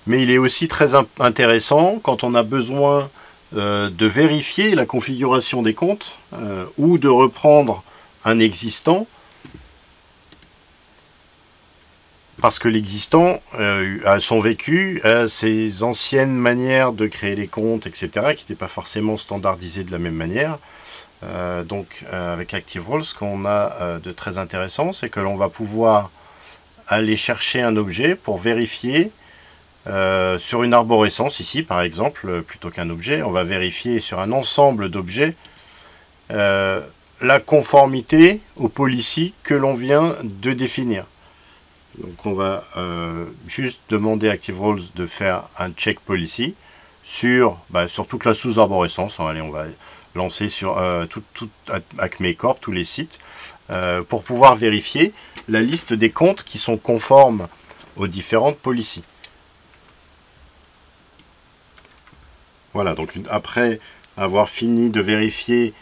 Mais il est aussi très intéressant quand on a besoin de vérifier la configuration des comptes ou de reprendre un existant, parce que l'existant a son vécu, a ses anciennes manières de créer les comptes, etc., qui n'étaient pas forcément standardisées de la même manière. Donc avec ActiveRole, ce qu'on a de très intéressant, c'est que l'on va pouvoir aller chercher un objet pour vérifier sur une arborescence, ici par exemple, plutôt qu'un objet, on va vérifier sur un ensemble d'objets la conformité aux policies que l'on vient de définir. Donc on va juste demander à ActiveRole de faire un check policy sur toute la sous-arborescence. Allez, on va lancer sur tout Acme Corp, tous les sites, pour pouvoir vérifier la liste des comptes qui sont conformes aux différentes policies. Voilà, donc après avoir fini de vérifier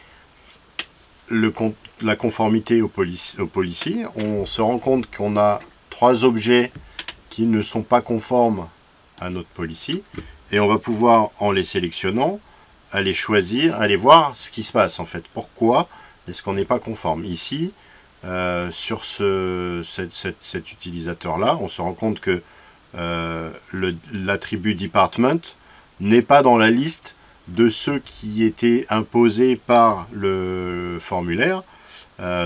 la conformité aux policies, on se rend compte qu'on a 3 objets qui ne sont pas conformes à notre policy, et on va pouvoir, en les sélectionnant, aller choisir, aller voir ce qui se passe en fait. Pourquoi est-ce qu'on n'est pas conforme? Ici, sur cet utilisateur-là, on se rend compte que l'attribut department n'est pas dans la liste de ceux qui étaient imposés par le formulaire.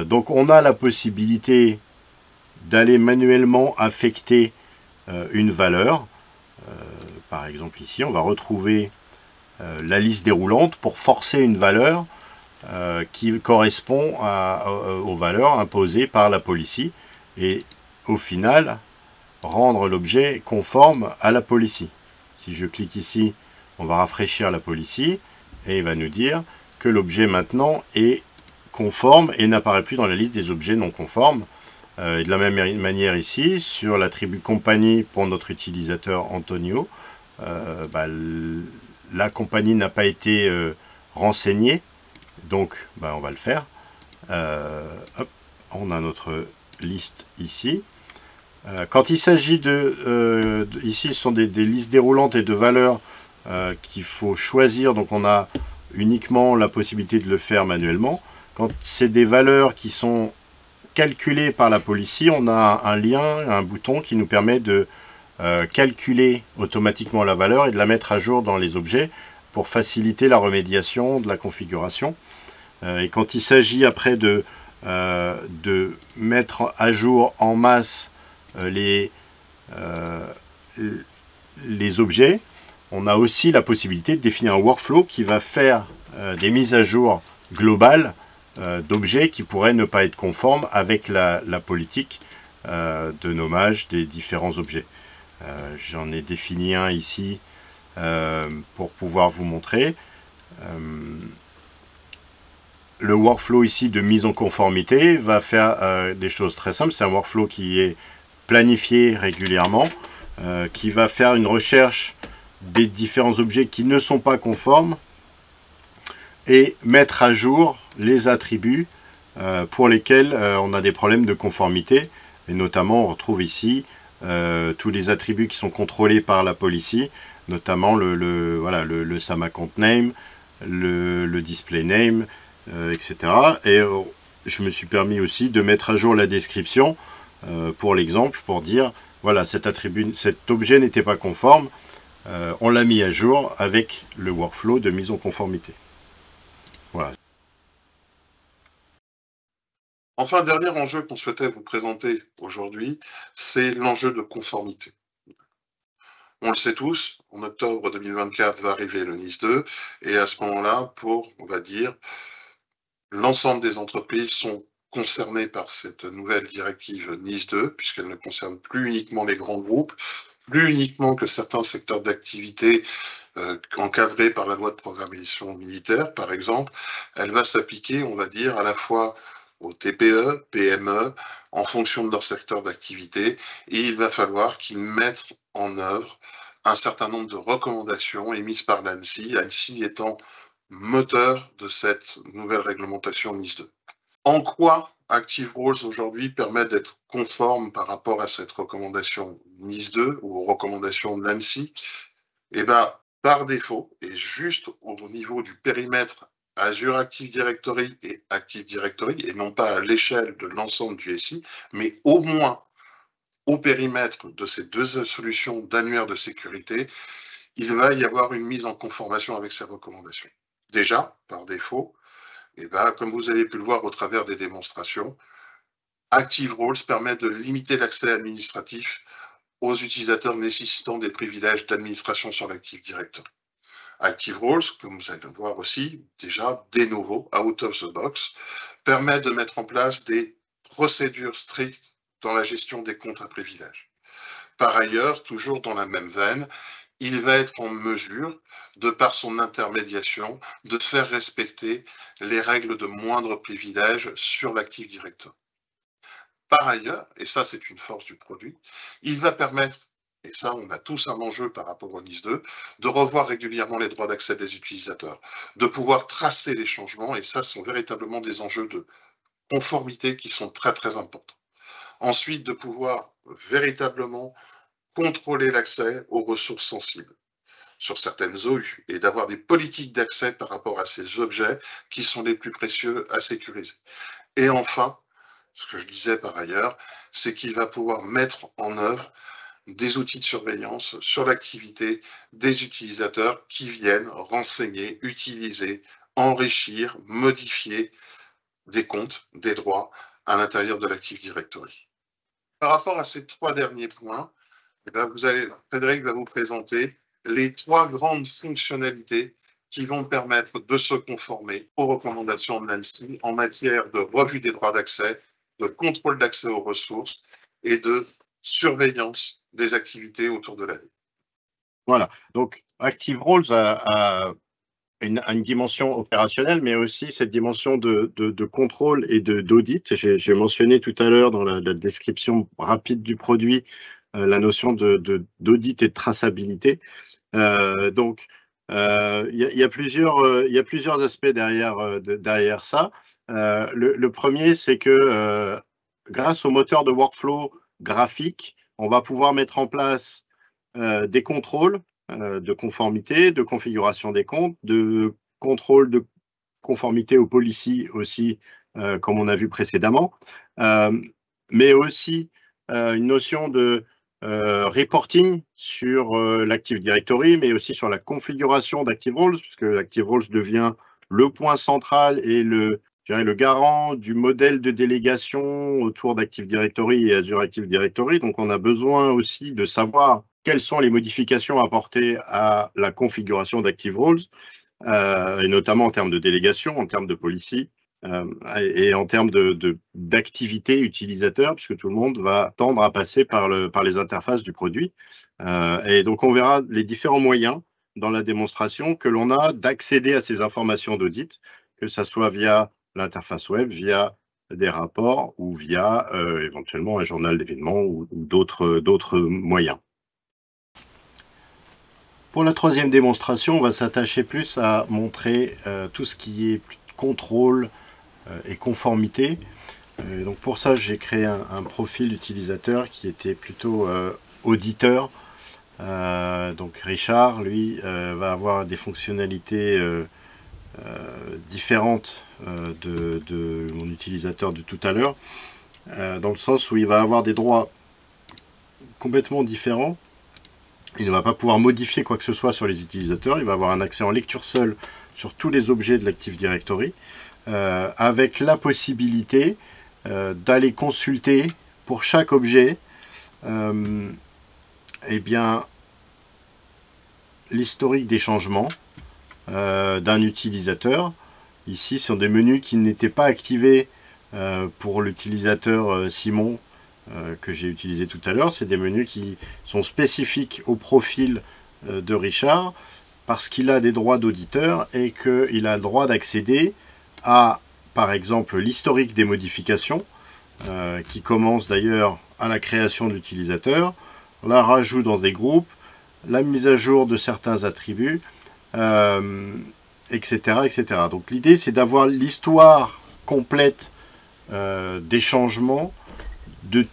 Donc on a la possibilité d'aller manuellement affecter une valeur. Par exemple ici, on va retrouver la liste déroulante pour forcer une valeur qui correspond aux valeurs imposées par la policy et au final rendre l'objet conforme à la policy. Si je clique ici, on va rafraîchir la policy et il va nous dire que l'objet maintenant est conforme et n'apparaît plus dans la liste des objets non conformes. Et de la même manière ici, sur l'attribut compagnie pour notre utilisateur Antonio, la compagnie n'a pas été renseignée, donc on va le faire. Hop, on a notre liste ici. Quand il s'agit ici ce sont des listes déroulantes et de valeurs qu'il faut choisir, donc on a uniquement la possibilité de le faire manuellement. Quand c'est des valeurs qui sont calculées par la policy, on a un lien, un bouton qui nous permet de calculer automatiquement la valeur et de la mettre à jour dans les objets pour faciliter la remédiation de la configuration. Et quand il s'agit après de mettre à jour en masse les objets, on a aussi la possibilité de définir un workflow qui va faire des mises à jour globales d'objets qui pourraient ne pas être conformes avec la politique de nommage des différents objets. J'en ai défini un ici pour pouvoir vous montrer. Le workflow ici de mise en conformité va faire des choses très simples. C'est un workflow qui est planifié régulièrement, qui va faire une recherche des différents objets qui ne sont pas conformes et mettre à jour les attributs pour lesquels on a des problèmes de conformité. Et notamment, on retrouve ici tous les attributs qui sont contrôlés par la policy, notamment le SAM account name, le display name, etc. Et je me suis permis aussi de mettre à jour la description pour l'exemple, pour dire, voilà, cet objet n'était pas conforme, on l'a mis à jour avec le workflow de mise en conformité. Voilà. Enfin, dernier enjeu qu'on souhaitait vous présenter aujourd'hui, c'est l'enjeu de conformité. On le sait tous, en octobre 2024 va arriver le NIS 2, et à ce moment-là, pour, on va dire, l'ensemble des entreprises sont concernées par cette nouvelle directive NIS 2, puisqu'elle ne concerne plus uniquement les grands groupes, plus uniquement que certains secteurs d'activité encadrés par la loi de programmation militaire, par exemple. Elle va s'appliquer, on va dire, à la fois aux TPE, PME, en fonction de leur secteur d'activité, et il va falloir qu'ils mettent en œuvre un certain nombre de recommandations émises par l'ANSSI, ANSSI étant moteur de cette nouvelle réglementation NIS 2. En quoi Active Rules aujourd'hui permet d'être conforme par rapport à cette recommandation NIS 2 ou aux recommandations de l'ANSSI? Eh bien, par défaut, et juste au niveau du périmètre Azure Active Directory et Active Directory, et non pas à l'échelle de l'ensemble du SI, mais au moins au périmètre de ces deux solutions d'annuaire de sécurité, il va y avoir une mise en conformation avec ces recommandations. Déjà, par défaut, et ben, comme vous avez pu le voir au travers des démonstrations, Active Rules permet de limiter l'accès administratif aux utilisateurs nécessitant des privilèges d'administration sur l'Active Directory. Active Rules, comme vous allez le voir aussi, déjà, de novo, out of the box, permet de mettre en place des procédures strictes dans la gestion des comptes à privilèges. Par ailleurs, toujours dans la même veine, il va être en mesure, de par son intermédiation, de faire respecter les règles de moindre privilège sur l'Active Directory. Par ailleurs, et ça c'est une force du produit, il va permettre, et ça on a tous un enjeu par rapport au NIS 2, de revoir régulièrement les droits d'accès des utilisateurs, de pouvoir tracer les changements, et ça sont véritablement des enjeux de conformité qui sont très très importants. Ensuite, de pouvoir véritablement contrôler l'accès aux ressources sensibles sur certaines OU et d'avoir des politiques d'accès par rapport à ces objets qui sont les plus précieux à sécuriser. Et enfin, ce que je disais par ailleurs, c'est qu'il va pouvoir mettre en œuvre des outils de surveillance sur l'activité des utilisateurs qui viennent renseigner, utiliser, enrichir, modifier des comptes, des droits à l'intérieur de l'Active Directory. Par rapport à ces trois derniers points, Frédéric va vous présenter les trois grandes fonctionnalités qui vont permettre de se conformer aux recommandations de l'ANSSI en matière de revue des droits d'accès, de contrôle d'accès aux ressources et de surveillance des activités autour de l'AD. Voilà, donc Active Rules a une dimension opérationnelle, mais aussi cette dimension de contrôle et d'audit. J'ai mentionné tout à l'heure dans la description rapide du produit la notion d'audit et de traçabilité. Donc, il y a plusieurs aspects derrière ça. Le premier, c'est que grâce au moteur de workflow graphique, on va pouvoir mettre en place des contrôles de conformité, de configuration des comptes, de contrôle de conformité aux policies aussi, comme on a vu précédemment, mais aussi une notion de reporting sur l'Active Directory, mais aussi sur la configuration d'Active Rules, puisque l'Active Rules devient le point central et le garant du modèle de délégation autour d'Active Directory et Azure Active Directory. Donc, on a besoin aussi de savoir quelles sont les modifications apportées à la configuration d'Active Rules, et notamment en termes de délégation, en termes de policy, et en termes d'activité utilisateur, puisque tout le monde va tendre à passer par les interfaces du produit. Et donc, on verra les différents moyens dans la démonstration que l'on a d'accéder à ces informations d'audit, que ce soit via l'interface web, via des rapports ou via éventuellement un journal d'événements ou d'autres moyens. Pour la troisième démonstration, on va s'attacher plus à montrer tout ce qui est contrôle et conformité. Donc pour ça, j'ai créé un profil utilisateur qui était plutôt auditeur. Donc Richard, lui, va avoir des fonctionnalités différentes de mon utilisateur de tout à l'heure, dans le sens où il va avoir des droits complètement différents. Il ne va pas pouvoir modifier quoi que ce soit sur les utilisateurs. Il va avoir un accès en lecture seule sur tous les objets de l'Active Directory, avec la possibilité d'aller consulter pour chaque objet eh bien, l'historique des changements d'un utilisateur. Ici, ce sont des menus qui n'étaient pas activés pour l'utilisateur Simon que j'ai utilisé tout à l'heure. C'est des menus qui sont spécifiques au profil de Richard parce qu'il a des droits d'auditeur et qu'il a le droit d'accéder à, par exemple, l'historique des modifications qui commence d'ailleurs à la création de l'utilisateur, la rajout dans des groupes, la mise à jour de certains attributs, etc., etc. Donc l'idée, c'est d'avoir l'histoire complète des changements, de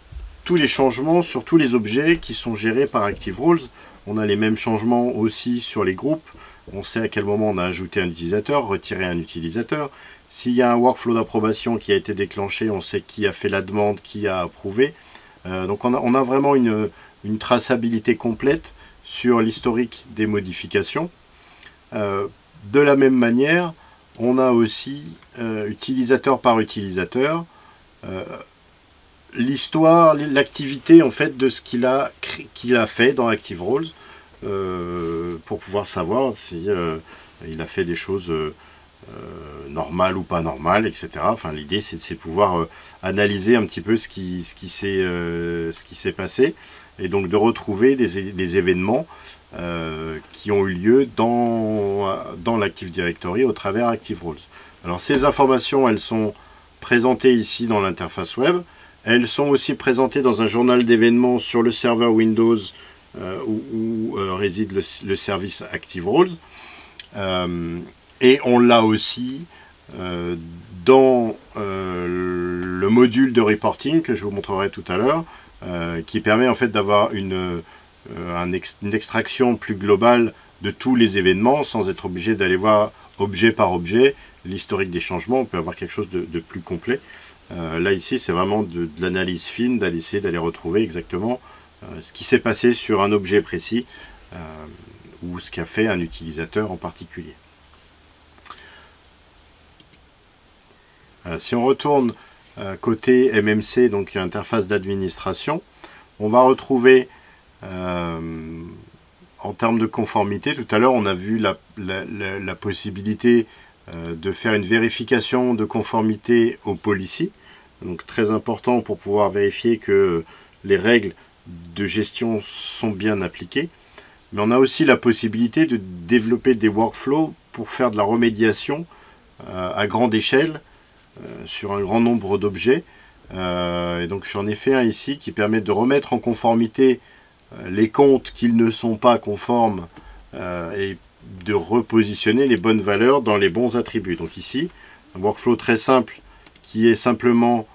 tous les changements sur tous les objets qui sont gérés par ActiveRules. On a les mêmes changements aussi sur les groupes. On sait à quel moment on a ajouté un utilisateur, retiré un utilisateur. S'il y a un workflow d'approbation qui a été déclenché, on sait qui a fait la demande, qui a approuvé. Donc on a vraiment une traçabilité complète sur l'historique des modifications. De la même manière, on a aussi, utilisateur par utilisateur, l'histoire, l'activité en fait de ce qu'il a fait dans ActiveRules pour pouvoir savoir si il a fait des choses normales ou pas normales, etc. Enfin, l'idée c'est de pouvoir analyser un petit peu ce qui s'est passé et donc de retrouver des événements qui ont eu lieu dans l'Active Directory au travers ActiveRules. Alors ces informations, elles sont présentées ici dans l'interface web. Elles sont aussi présentées dans un journal d'événements sur le serveur Windows où réside le service ActiveRules. Et on l'a aussi dans le module de reporting que je vous montrerai tout à l'heure, qui permet en fait d'avoir une extraction plus globale de tous les événements sans être obligé d'aller voir objet par objet l'historique des changements. On peut avoir quelque chose de plus complet. Là ici c'est vraiment de l'analyse fine, d'aller retrouver exactement ce qui s'est passé sur un objet précis ou ce qu'a fait un utilisateur en particulier. Si on retourne côté MMC, donc interface d'administration, on va retrouver en termes de conformité, tout à l'heure on a vu la possibilité de faire une vérification de conformité au policy, donc très important pour pouvoir vérifier que les règles de gestion sont bien appliquées. Mais on a aussi la possibilité de développer des workflows pour faire de la remédiation à grande échelle sur un grand nombre d'objets. Et donc j'en ai fait un ici qui permet de remettre en conformité les comptes qui ne sont pas conformes et de repositionner les bonnes valeurs dans les bons attributs. Donc ici, un workflow très simple qui est simplement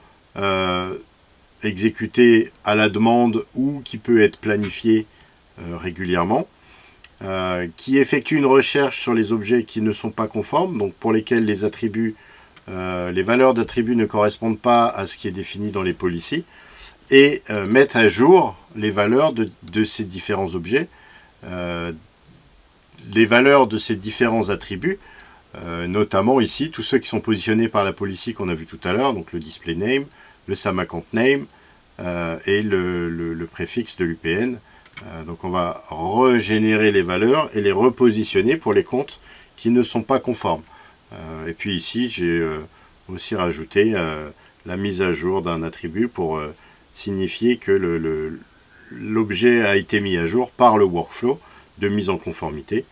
exécuté à la demande ou qui peut être planifié régulièrement, qui effectue une recherche sur les objets qui ne sont pas conformes, donc pour lesquels les attributs, les valeurs d'attributs ne correspondent pas à ce qui est défini dans les policies, et mettre à jour les valeurs de ces différents objets, les valeurs de ces différents attributs, notamment ici, tous ceux qui sont positionnés par la policy qu'on a vu tout à l'heure, donc le display name, le SAM account name et le préfixe de l'UPN. Donc on va régénérer les valeurs et les repositionner pour les comptes qui ne sont pas conformes. Et puis ici, j'ai aussi rajouté la mise à jour d'un attribut pour signifier que l'objet a été mis à jour par le workflow de mise en conformité,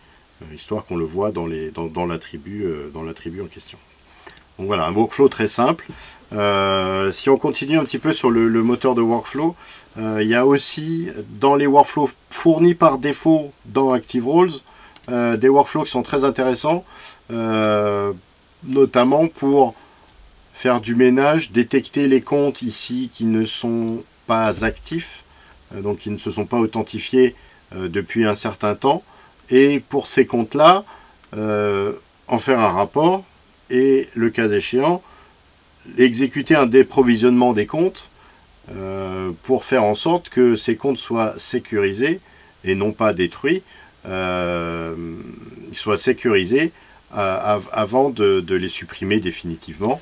histoire qu'on le voit dans l'attribut en question. Donc voilà, un workflow très simple. Si on continue un petit peu sur le moteur de workflow, il y a aussi dans les workflows fournis par défaut dans ActiveRules, des workflows qui sont très intéressants, notamment pour faire du ménage, détecter les comptes ici qui ne sont pas actifs, donc qui ne se sont pas authentifiés depuis un certain temps, et pour ces comptes-là, en faire un rapport, et le cas échéant, exécuter un déprovisionnement des comptes pour faire en sorte que ces comptes soient sécurisés et non pas détruits, ils soient sécurisés avant de les supprimer définitivement.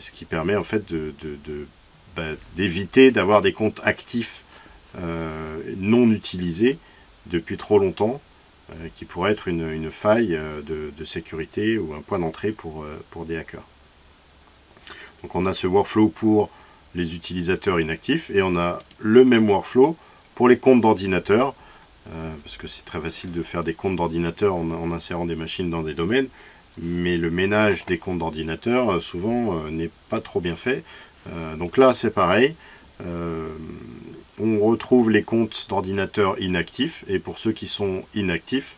ce qui permet en fait d'éviter d'avoir des comptes actifs non utilisés depuis trop longtemps, qui pourrait être une faille de sécurité ou un point d'entrée pour des hackers. Donc on a ce workflow pour les utilisateurs inactifs et on a le même workflow pour les comptes d'ordinateur, parce que c'est très facile de faire des comptes d'ordinateur en insérant des machines dans des domaines, mais le ménage des comptes d'ordinateur souvent n'est pas trop bien fait. Donc là c'est pareil, on retrouve les comptes d'ordinateur inactifs, et pour ceux qui sont inactifs,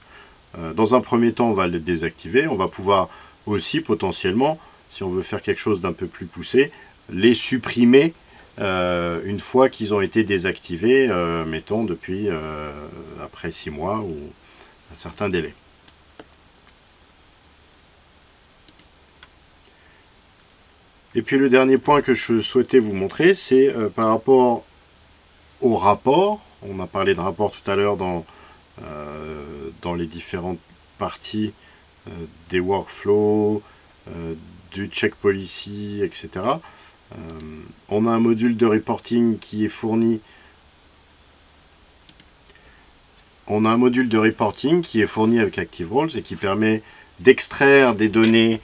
dans un premier temps on va les désactiver. On va pouvoir aussi potentiellement, si on veut faire quelque chose d'un peu plus poussé, les supprimer une fois qu'ils ont été désactivés, mettons depuis après 6 mois ou un certain délai. Et puis le dernier point que je souhaitais vous montrer, c'est par rapport au rapport. On a parlé de rapport tout à l'heure dans les différentes parties des workflows, du check policy, etc. On a un module de reporting qui est fourni. On a un module de reporting qui est fourni avec ActiveRoles et qui permet d'extraire des données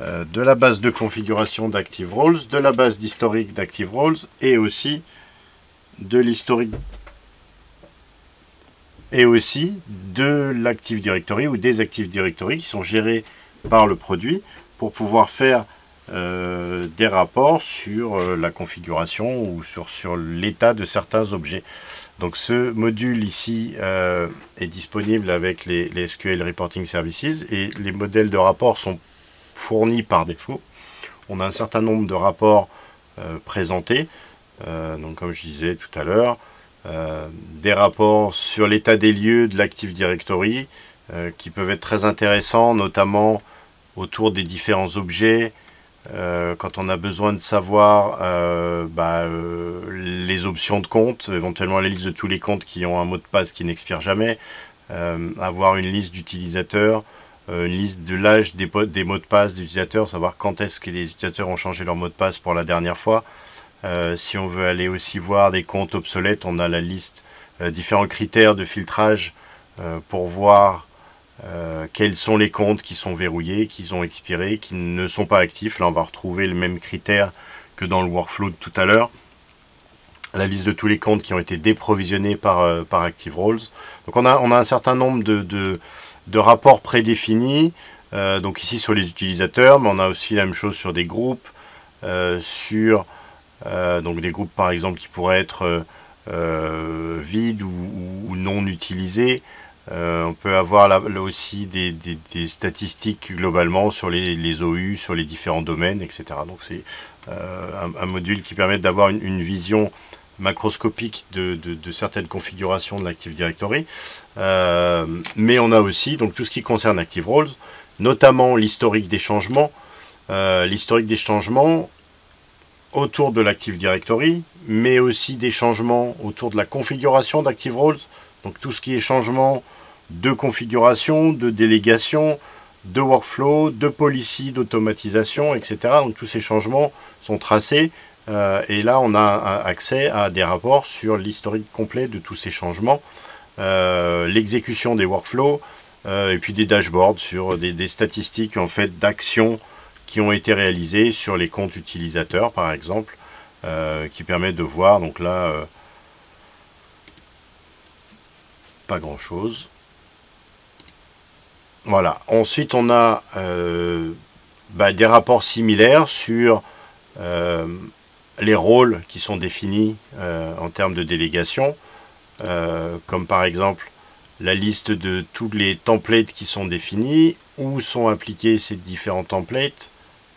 de la base de configuration d'ActiveRoles, de la base d'historique d'ActiveRoles et aussi de l'historique et aussi de l'Active Directory ou des Active Directory qui sont gérés par le produit pour pouvoir faire des rapports sur la configuration ou sur l'état de certains objets. Donc ce module ici est disponible avec les SQL Reporting Services et les modèles de rapports sont fournis par défaut. On a un certain nombre de rapports présentés, donc comme je disais tout à l'heure, des rapports sur l'état des lieux de l'Active Directory qui peuvent être très intéressants, notamment autour des différents objets, quand on a besoin de savoir les options de compte, éventuellement la liste de tous les comptes qui ont un mot de passe qui n'expire jamais, avoir une liste d'utilisateurs, une liste de l'âge des mots de passe des utilisateurs, savoir quand est-ce que les utilisateurs ont changé leur mot de passe pour la dernière fois. Si on veut aller aussi voir des comptes obsolètes, on a la liste, différents critères de filtrage pour voir quels sont les comptes qui sont verrouillés, qui ont expiré, qui ne sont pas actifs. Là, on va retrouver le même critère que dans le workflow de tout à l'heure. La liste de tous les comptes qui ont été déprovisionnés par ActiveRoles. Donc, on a un certain nombre de rapports prédéfinis. Donc, ici, sur les utilisateurs, mais on a aussi la même chose sur des groupes, donc des groupes, par exemple, qui pourraient être vides ou non utilisés. On peut avoir là aussi des statistiques globalement sur les OU, sur les différents domaines, etc. Donc c'est un module qui permet d'avoir une vision macroscopique de certaines configurations de l'Active Directory. Mais on a aussi donc tout ce qui concerne ActiveRoles, notamment l'historique des changements. L'historique des changements autour de l'Active Directory, mais aussi des changements autour de la configuration d'ActiveRoles. Donc tout ce qui est changement de configuration, de délégation, de workflow, de policy, d'automatisation, etc. Donc tous ces changements sont tracés et là on a accès à des rapports sur l'historique complet de tous ces changements, l'exécution des workflows et puis des dashboards sur des statistiques en fait d'actions qui ont été réalisées sur les comptes utilisateurs par exemple, qui permet de voir, donc là pas grand chose. Voilà. Ensuite, on a des rapports similaires sur les rôles qui sont définis en termes de délégation, comme par exemple la liste de tous les templates qui sont définis, où sont appliqués ces différents templates.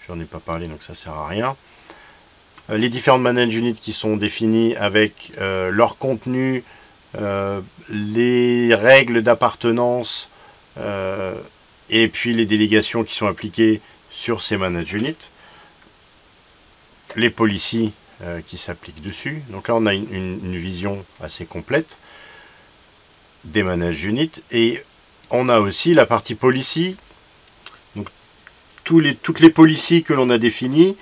J'en ai pas parlé, donc ça sert à rien. Les différentes manage units qui sont définies avec leur contenu, les règles d'appartenance et puis les délégations qui sont appliquées sur ces manage units, les policies qui s'appliquent dessus. Donc là on a une vision assez complète des manage units et on a aussi la partie policy. Donc toutes les policies que l'on a définies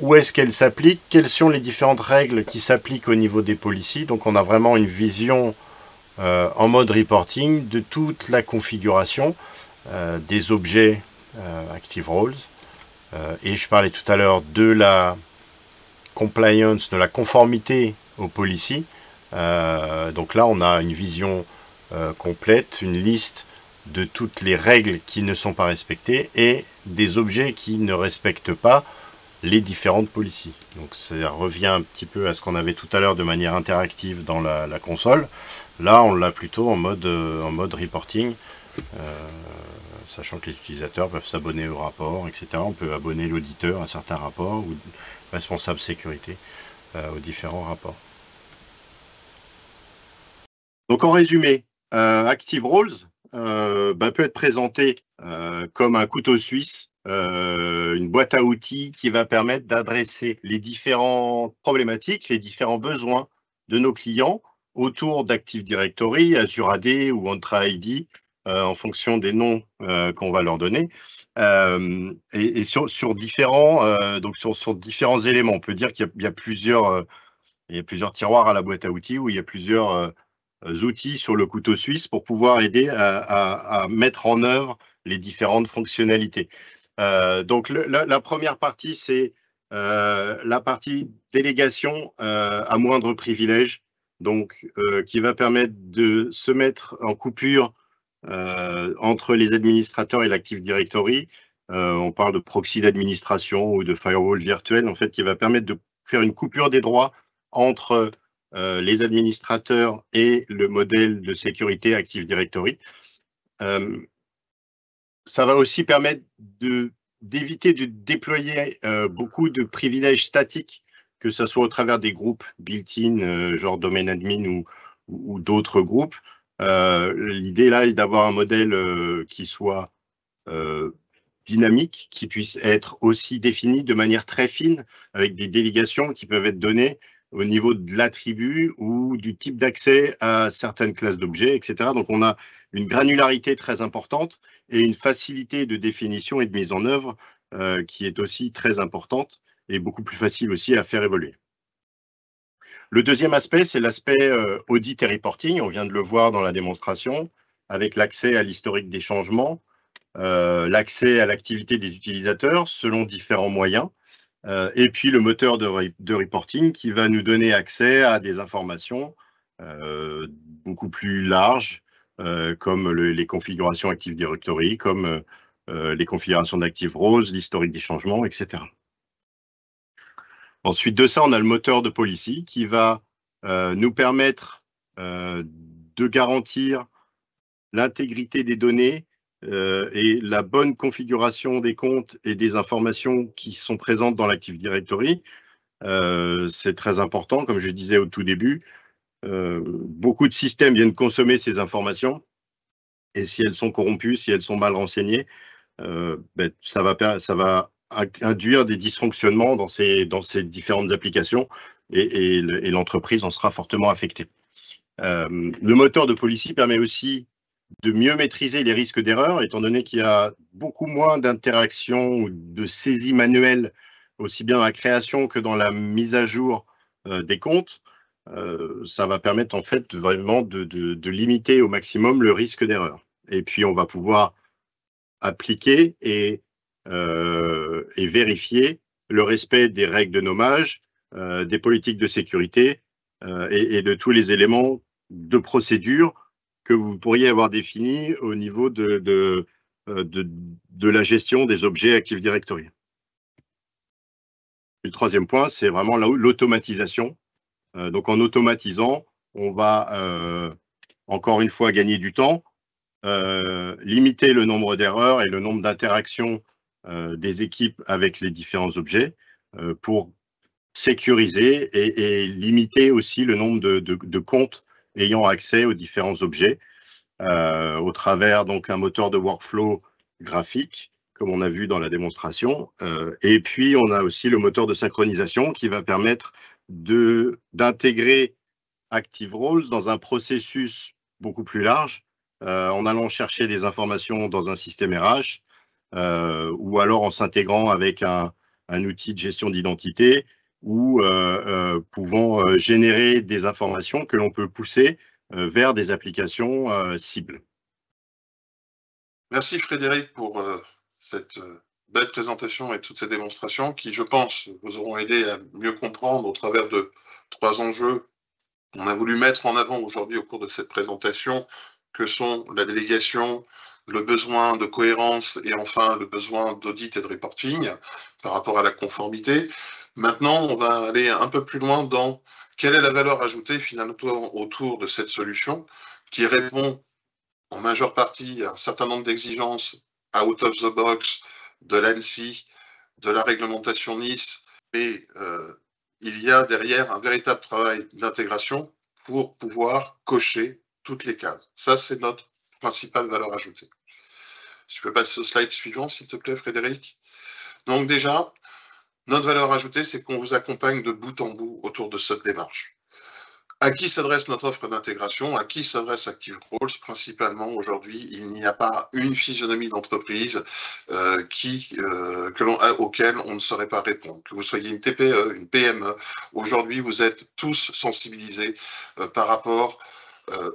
où est-ce qu'elles s'appliquent, quelles sont les différentes règles qui s'appliquent au niveau des policies. Donc on a vraiment une vision en mode reporting de toute la configuration des objets Active Roles. Et je parlais tout à l'heure de la compliance, de la conformité aux policies. Donc là, on a une vision complète, une liste de toutes les règles qui ne sont pas respectées et des objets qui ne respectent pas les différentes policies. Donc ça revient un petit peu à ce qu'on avait tout à l'heure de manière interactive dans la console. Là, on l'a plutôt en mode reporting, sachant que les utilisateurs peuvent s'abonner au rapport, etc. On peut abonner l'auditeur à certains rapports ou le responsable sécurité aux différents rapports. Donc en résumé, Active Roles peut être présenté comme un couteau suisse, une boîte à outils qui va permettre d'adresser les différentes problématiques, les différents besoins de nos clients autour d'Active Directory, Azure AD ou Entra ID, en fonction des noms qu'on va leur donner, et sur différents éléments. On peut dire qu'il y a plusieurs tiroirs à la boîte à outils où il y a plusieurs outils sur le couteau suisse pour pouvoir aider à mettre en œuvre les différentes fonctionnalités. Donc la première partie, c'est la partie délégation à moindre privilège, donc qui va permettre de se mettre en coupure entre les administrateurs et l'Active Directory. On parle de proxy d'administration ou de firewall virtuel, en fait, qui va permettre de faire une coupure des droits entre les administrateurs et le modèle de sécurité Active Directory. Ça va aussi permettre d'éviter de déployer beaucoup de privilèges statiques, que ce soit au travers des groupes built-in, genre domaine admin ou d'autres groupes. L'idée là est d'avoir un modèle qui soit dynamique, qui puisse être aussi défini de manière très fine, avec des délégations qui peuvent être données au niveau de l'attribut ou du type d'accès à certaines classes d'objets, etc. Donc, on a une granularité très importante et une facilité de définition et de mise en œuvre qui est aussi très importante et beaucoup plus facile aussi à faire évoluer. Le deuxième aspect, c'est l'aspect audit et reporting. On vient de le voir dans la démonstration, avec l'accès à l'historique des changements, l'accès à l'activité des utilisateurs selon différents moyens, et puis le moteur de reporting qui va nous donner accès à des informations beaucoup plus larges, comme les configurations Active Directory, comme les configurations d'Active Roles, l'historique des changements, etc. Ensuite de ça, on a le moteur de policy qui va nous permettre de garantir l'intégrité des données et la bonne configuration des comptes et des informations qui sont présentes dans l'Active Directory. C'est très important, comme je disais au tout début. Beaucoup de systèmes viennent consommer ces informations et si elles sont corrompues, si elles sont mal renseignées, ça va induire des dysfonctionnements dans ces différentes applications et l'entreprise en sera fortement affectée. Le moteur de policy permet aussi de mieux maîtriser les risques d'erreur, étant donné qu'il y a beaucoup moins d'interactions ou de saisie manuelle, aussi bien dans la création que dans la mise à jour des comptes. Ça va permettre en fait vraiment de limiter au maximum le risque d'erreur. Et puis on va pouvoir appliquer et vérifier le respect des règles de nommage, des politiques de sécurité et de tous les éléments de procédure que vous pourriez avoir définis au niveau de la gestion des objets Active Directory. Le troisième point, c'est vraiment l'automatisation. Donc en automatisant, on va encore une fois gagner du temps, limiter le nombre d'erreurs et le nombre d'interactions des équipes avec les différents objets pour sécuriser et limiter aussi le nombre de comptes ayant accès aux différents objets au travers donc un moteur de workflow graphique, comme on a vu dans la démonstration. Et puis, on a aussi le moteur de synchronisation qui va permettre d'intégrer Active Roles dans un processus beaucoup plus large, en allant chercher des informations dans un système RH, ou alors en s'intégrant avec un un outil de gestion d'identité ou pouvant générer des informations que l'on peut pousser vers des applications cibles. Merci Frédéric pour cette belle présentation et toutes ces démonstrations qui, je pense, vous auront aidé à mieux comprendre au travers de 3 enjeux qu'on a voulu mettre en avant aujourd'hui au cours de cette présentation, que sont la délégation, le besoin de cohérence et enfin le besoin d'audit et de reporting par rapport à la conformité. Maintenant, on va aller un peu plus loin dans quelle est la valeur ajoutée finalement autour de cette solution qui répond en majeure partie à un certain nombre d'exigences out of the box de l'ANSSI, de la réglementation Nice, mais il y a derrière un véritable travail d'intégration pour pouvoir cocher toutes les cases. Ça, c'est notre principale valeur ajoutée. Si tu peux passer au slide suivant, s'il te plaît, Frédéric. Donc déjà, notre valeur ajoutée, c'est qu'on vous accompagne de bout en bout autour de cette démarche. À qui s'adresse notre offre d'intégration? À qui s'adresse ActiveRoles? Principalement, aujourd'hui, il n'y a pas une physionomie d'entreprise auquel on ne saurait pas répondre. Que vous soyez une TPE, une PME, aujourd'hui, vous êtes tous sensibilisés par rapport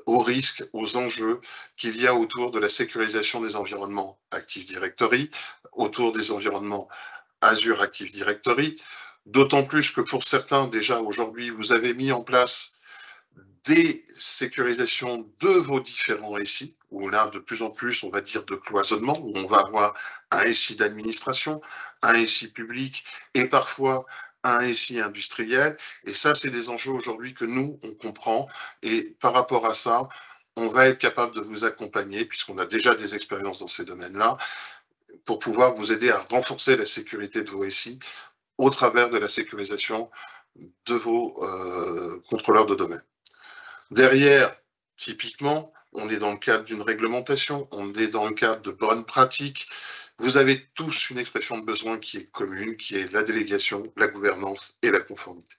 aux risques, aux enjeux qu'il y a autour de la sécurisation des environnements Active Directory, autour des environnements Azure Active Directory, d'autant plus que pour certains, déjà aujourd'hui, vous avez mis en place des sécurisations de vos différents SI, où là, de plus en plus, on va dire de cloisonnement, où on va avoir un SI d'administration, un SI public et parfois un SI industriel. Et ça, c'est des enjeux aujourd'hui que nous, on comprend. Et par rapport à ça, on va être capable de vous accompagner, puisqu'on a déjà des expériences dans ces domaines-là, pour pouvoir vous aider à renforcer la sécurité de vos SI au travers de la sécurisation de vos contrôleurs de domaine. Derrière, typiquement, on est dans le cadre d'une réglementation, on est dans le cadre de bonnes pratiques. Vous avez tous une expression de besoin qui est commune, qui est la délégation, la gouvernance et la conformité.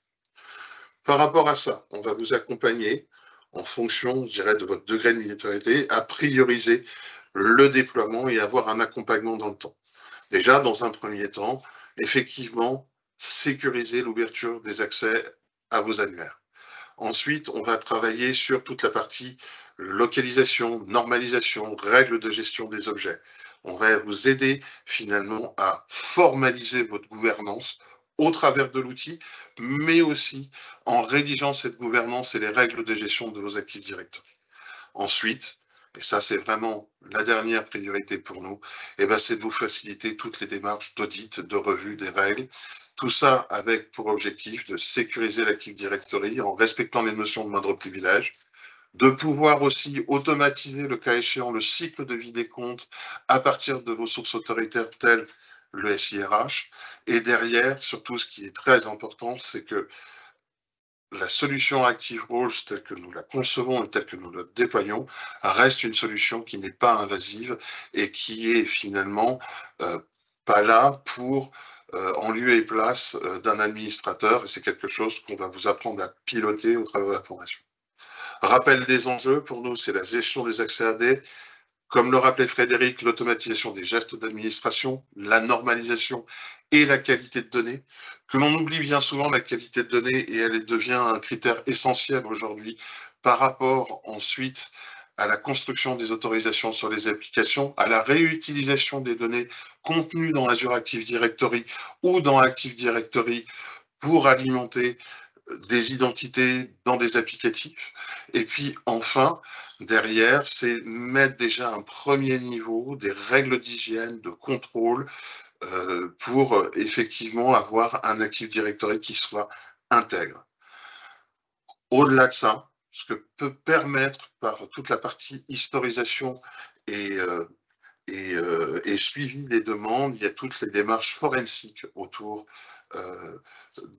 Par rapport à ça, on va vous accompagner en fonction, je dirais, de votre degré de maturité, à prioriser le déploiement et avoir un accompagnement dans le temps. Déjà, dans un premier temps, effectivement, sécuriser l'ouverture des accès à vos annuaires. Ensuite, on va travailler sur toute la partie localisation, normalisation, règles de gestion des objets. On va vous aider finalement à formaliser votre gouvernance au travers de l'outil, mais aussi en rédigeant cette gouvernance et les règles de gestion de vos Active Directory. Ensuite, et ça c'est vraiment la dernière priorité pour nous, c'est de vous faciliter toutes les démarches d'audit, de revue des règles. Tout ça avec pour objectif de sécuriser l'Active Directory en respectant les notions de moindre privilège, de pouvoir aussi automatiser le cas échéant le cycle de vie des comptes à partir de vos sources autoritaires telles le SIRH. Et derrière, surtout ce qui est très important, c'est que la solution ActiveRoles telle que nous la concevons et telle que nous la déployons reste une solution qui n'est pas invasive et qui est finalement pas là pour en lieu et place d'un administrateur, et c'est quelque chose qu'on va vous apprendre à piloter au travers de la formation. Rappel des enjeux, pour nous, c'est la gestion des accès AD, comme le rappelait Frédéric, l'automatisation des gestes d'administration, la normalisation et la qualité de données, que l'on oublie bien souvent la qualité de données, et elle devient un critère essentiel aujourd'hui par rapport ensuite à la construction des autorisations sur les applications, à la réutilisation des données contenues dans Azure Active Directory ou dans Active Directory pour alimenter des identités dans des applicatifs. Et puis enfin, derrière, c'est mettre déjà un premier niveau, des règles d'hygiène, de contrôle, pour effectivement avoir un Active Directory qui soit intègre. Au-delà de ça, ce que peut permettre par toute la partie historisation et suivi des demandes, il y a toutes les démarches forensiques autour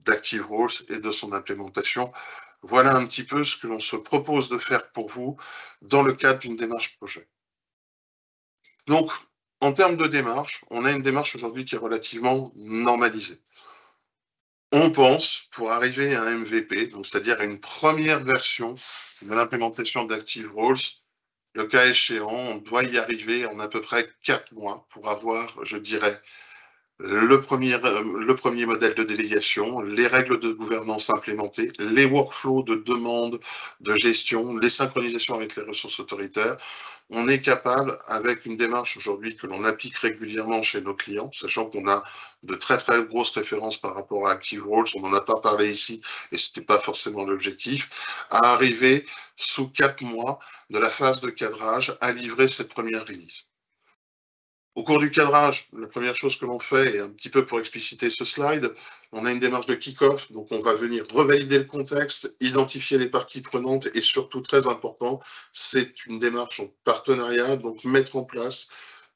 d'ActiveRoles et de son implémentation. Voilà un petit peu ce que l'on se propose de faire pour vous dans le cadre d'une démarche projet. Donc, en termes de démarche, on a une démarche aujourd'hui qui est relativement normalisée. On pense, pour arriver à un MVP, donc c'est-à-dire à une première version de l'implémentation d'ActiveRoles, le cas échéant, on doit y arriver en à peu près 4 mois pour avoir, je dirais, le premier modèle de délégation, les règles de gouvernance implémentées, les workflows de demande, de gestion, les synchronisations avec les ressources autoritaires. On est capable, avec une démarche aujourd'hui que l'on applique régulièrement chez nos clients, sachant qu'on a de très très grosses références par rapport à ActiveRoles, on n'en a pas parlé ici et ce n'était pas forcément l'objectif, à arriver sous 4 mois de la phase de cadrage à livrer cette première release. Au cours du cadrage, la première chose que l'on fait, et un petit peu pour expliciter ce slide, on a une démarche de kick-off, donc on va venir revalider le contexte, identifier les parties prenantes et surtout, très important, c'est une démarche en partenariat, donc mettre en place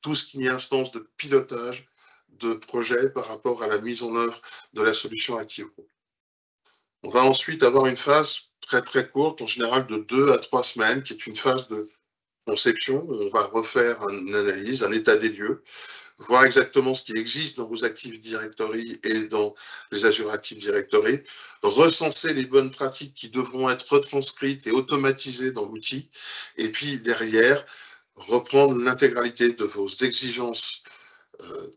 tout ce qui est instance de pilotage de projet par rapport à la mise en œuvre de la solution ActiveRoles. On va ensuite avoir une phase très très courte, en général de 2 à 3 semaines, qui est une phase de conception, on va refaire une analyse, un état des lieux, voir exactement ce qui existe dans vos Active Directory et dans les Azure Active Directory, recenser les bonnes pratiques qui devront être retranscrites et automatisées dans l'outil, et puis derrière, reprendre l'intégralité de vos exigences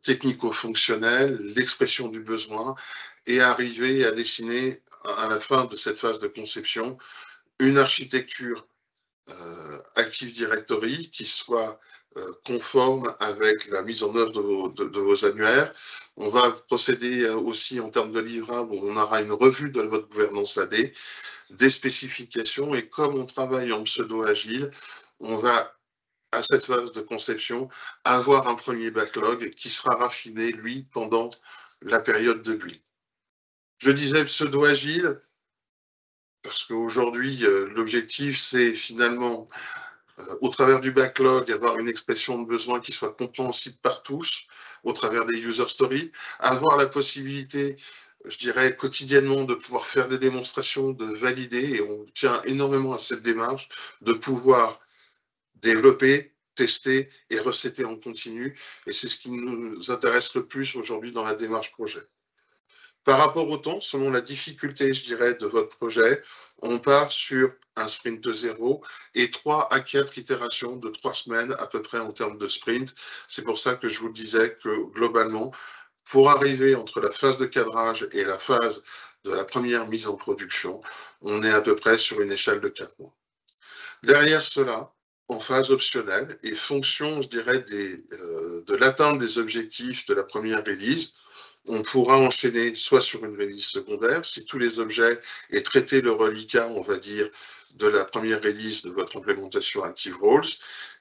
technico-fonctionnelles, l'expression du besoin, et arriver à dessiner à la fin de cette phase de conception une architecture Active Directory qui soit conforme avec la mise en œuvre de vos annuaires. On va procéder aussi en termes de livrables, on aura une revue de votre gouvernance AD, des spécifications, et comme on travaille en pseudo-agile, on va, à cette phase de conception, avoir un premier backlog qui sera raffiné, lui, pendant la période de build. Je disais pseudo-agile, parce qu'aujourd'hui, l'objectif, c'est finalement, au travers du backlog, avoir une expression de besoin qui soit compréhensible par tous, au travers des user stories, avoir la possibilité, je dirais, quotidiennement, de pouvoir faire des démonstrations, de valider, et on tient énormément à cette démarche, de pouvoir développer, tester et recéter en continu, et c'est ce qui nous intéresse le plus aujourd'hui dans la démarche projet. Par rapport au temps, selon la difficulté, je dirais, de votre projet, on part sur un sprint de 0 et 3 à 4 itérations de 3 semaines à peu près en termes de sprint. C'est pour ça que je vous le disais que globalement, pour arriver entre la phase de cadrage et la phase de la première mise en production, on est à peu près sur une échelle de 4 mois. Derrière cela, en phase optionnelle et fonction, je dirais, de l'atteinte des objectifs de la première release, on pourra enchaîner soit sur une release secondaire, si tous les objets et traiter le reliquat, on va dire, de la première release de votre implémentation ActiveRoles,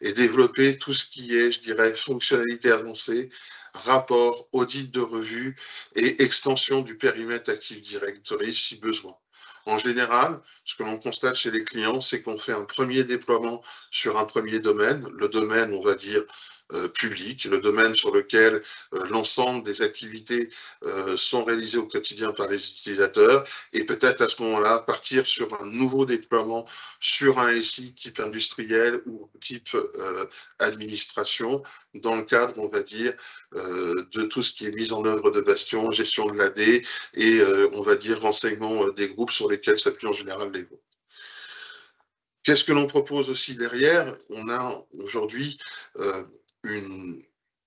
et développer tout ce qui est, je dirais, fonctionnalité avancée, rapport, audit de revue et extension du périmètre Active Directory si besoin. En général, ce que l'on constate chez les clients, c'est qu'on fait un premier déploiement sur un premier domaine, le domaine, on va dire, public, le domaine sur lequel l'ensemble des activités sont réalisées au quotidien par les utilisateurs, et peut-être à ce moment-là partir sur un nouveau déploiement sur un SI type industriel ou type administration, dans le cadre, on va dire, de tout ce qui est mise en œuvre de Bastion, gestion de l'AD et on va dire renseignement des groupes sur lesquels s'appuient en général les groupes. Qu'est-ce que l'on propose aussi derrière? On a aujourd'hui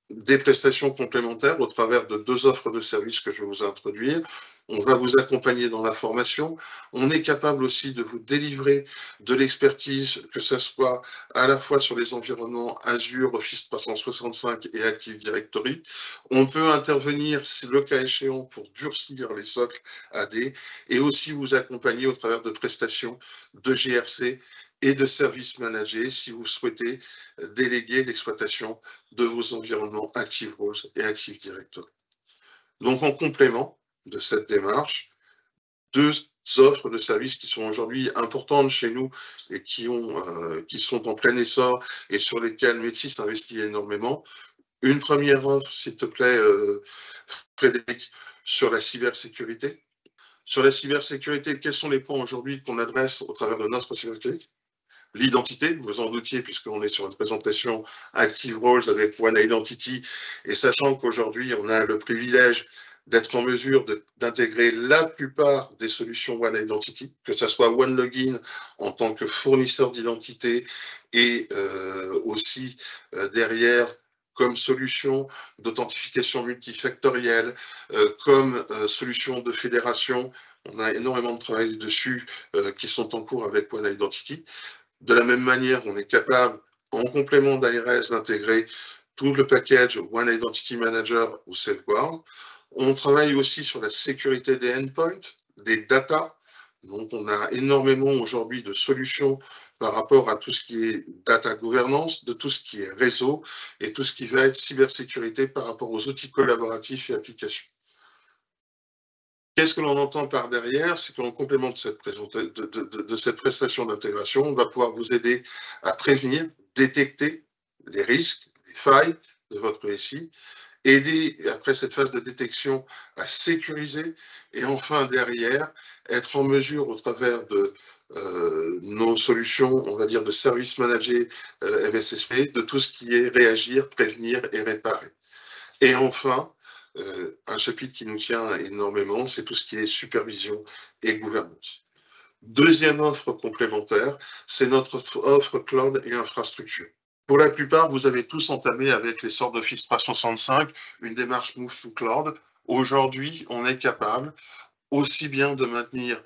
des prestations complémentaires au travers de 2 offres de services que je vais vous introduire. On va vous accompagner dans la formation. On est capable aussi de vous délivrer de l'expertise, que ce soit à la fois sur les environnements Azure, Office 365 et Active Directory. On peut intervenir, si le cas échéant, pour durcir les socles AD et aussi vous accompagner au travers de prestations de GRC et de services managés si vous souhaitez déléguer l'exploitation de vos environnements ActiveRoles et Active Directory. Donc, en complément de cette démarche, 2 offres de services qui sont aujourd'hui importantes chez nous et qui sont en plein essor et sur lesquelles Métis investit énormément. Une première offre, s'il te plaît, Frédéric, sur la cybersécurité. Sur la cybersécurité, quels sont les points aujourd'hui qu'on adresse au travers de notre cybersécurité? L'identité, vous en doutiez, puisqu'on est sur une présentation ActiveRoles avec One Identity, et sachant qu'aujourd'hui, on a le privilège d'être en mesure d'intégrer la plupart des solutions One Identity, que ce soit One Login en tant que fournisseur d'identité et aussi derrière comme solution d'authentification multifactorielle, comme solution de fédération. On a énormément de travail dessus qui sont en cours avec One Identity. De la même manière, on est capable, en complément d'ARS, d'intégrer tout le package One Identity Manager ou Safeguard. On travaille aussi sur la sécurité des endpoints, des data. Donc, on a énormément aujourd'hui de solutions par rapport à tout ce qui est data gouvernance, de tout ce qui est réseau et tout ce qui va être cybersécurité par rapport aux outils collaboratifs et applications. Qu'est-ce que l'on entend par derrière? C'est qu'en complément de cette prestation d'intégration, on va pouvoir vous aider à prévenir, détecter les risques, les failles de votre SI, aider, après cette phase de détection, à sécuriser et enfin, derrière, être en mesure, au travers de nos solutions, on va dire, de service manager MSSP, de tout ce qui est réagir, prévenir et réparer. Et enfin, un chapitre qui nous tient énormément, c'est tout ce qui est supervision et gouvernance. Deuxième offre complémentaire, c'est notre offre cloud et infrastructure. Pour la plupart, vous avez tous entamé avec les sortes d'Office 365 une démarche Move to Cloud. Aujourd'hui, on est capable aussi bien de maintenir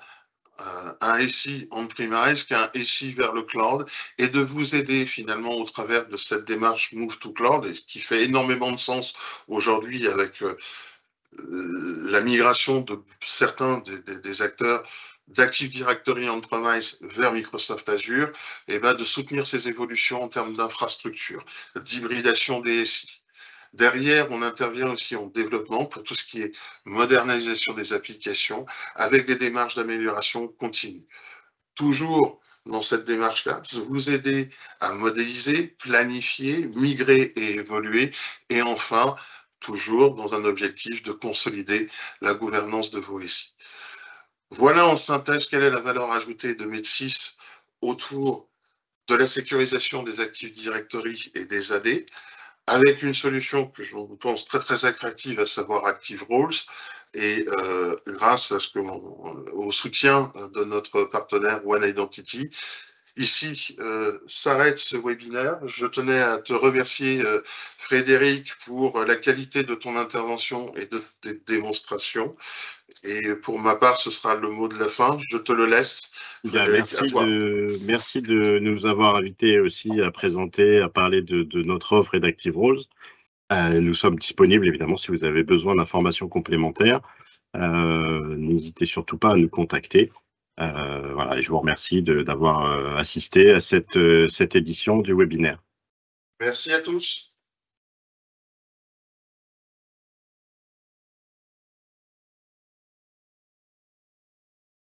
un SI on-premise qu'un SI vers le cloud et de vous aider finalement au travers de cette démarche Move to Cloud, et qui fait énormément de sens aujourd'hui avec la migration de certains des acteurs d'Active Directory on-premise vers Microsoft Azure, et de soutenir ces évolutions en termes d'infrastructure, d'hybridation des SI. Derrière, on intervient aussi en développement pour tout ce qui est modernisation des applications avec des démarches d'amélioration continue. Toujours dans cette démarche-là, vous aider à modéliser, planifier, migrer et évoluer. Et enfin, toujours dans un objectif de consolider la gouvernance de vos SI. Voilà en synthèse quelle est la valeur ajoutée de Medsys autour de la sécurisation des Active Directory et des AD, avec une solution que je pense très attractive, à savoir Active Roles, et grâce à au soutien de notre partenaire One Identity. Ici s'arrête ce webinaire. Je tenais à te remercier, Frédéric, pour la qualité de ton intervention et de tes démonstrations. Et pour ma part, ce sera le mot de la fin. Je te le laisse. Merci de nous avoir invités aussi à présenter, à parler de notre offre et d'Active Roles. Nous sommes disponibles, évidemment, si vous avez besoin d'informations complémentaires. N'hésitez surtout pas à nous contacter. Voilà, et je vous remercie d'avoir assisté à cette édition du webinaire. Merci à tous.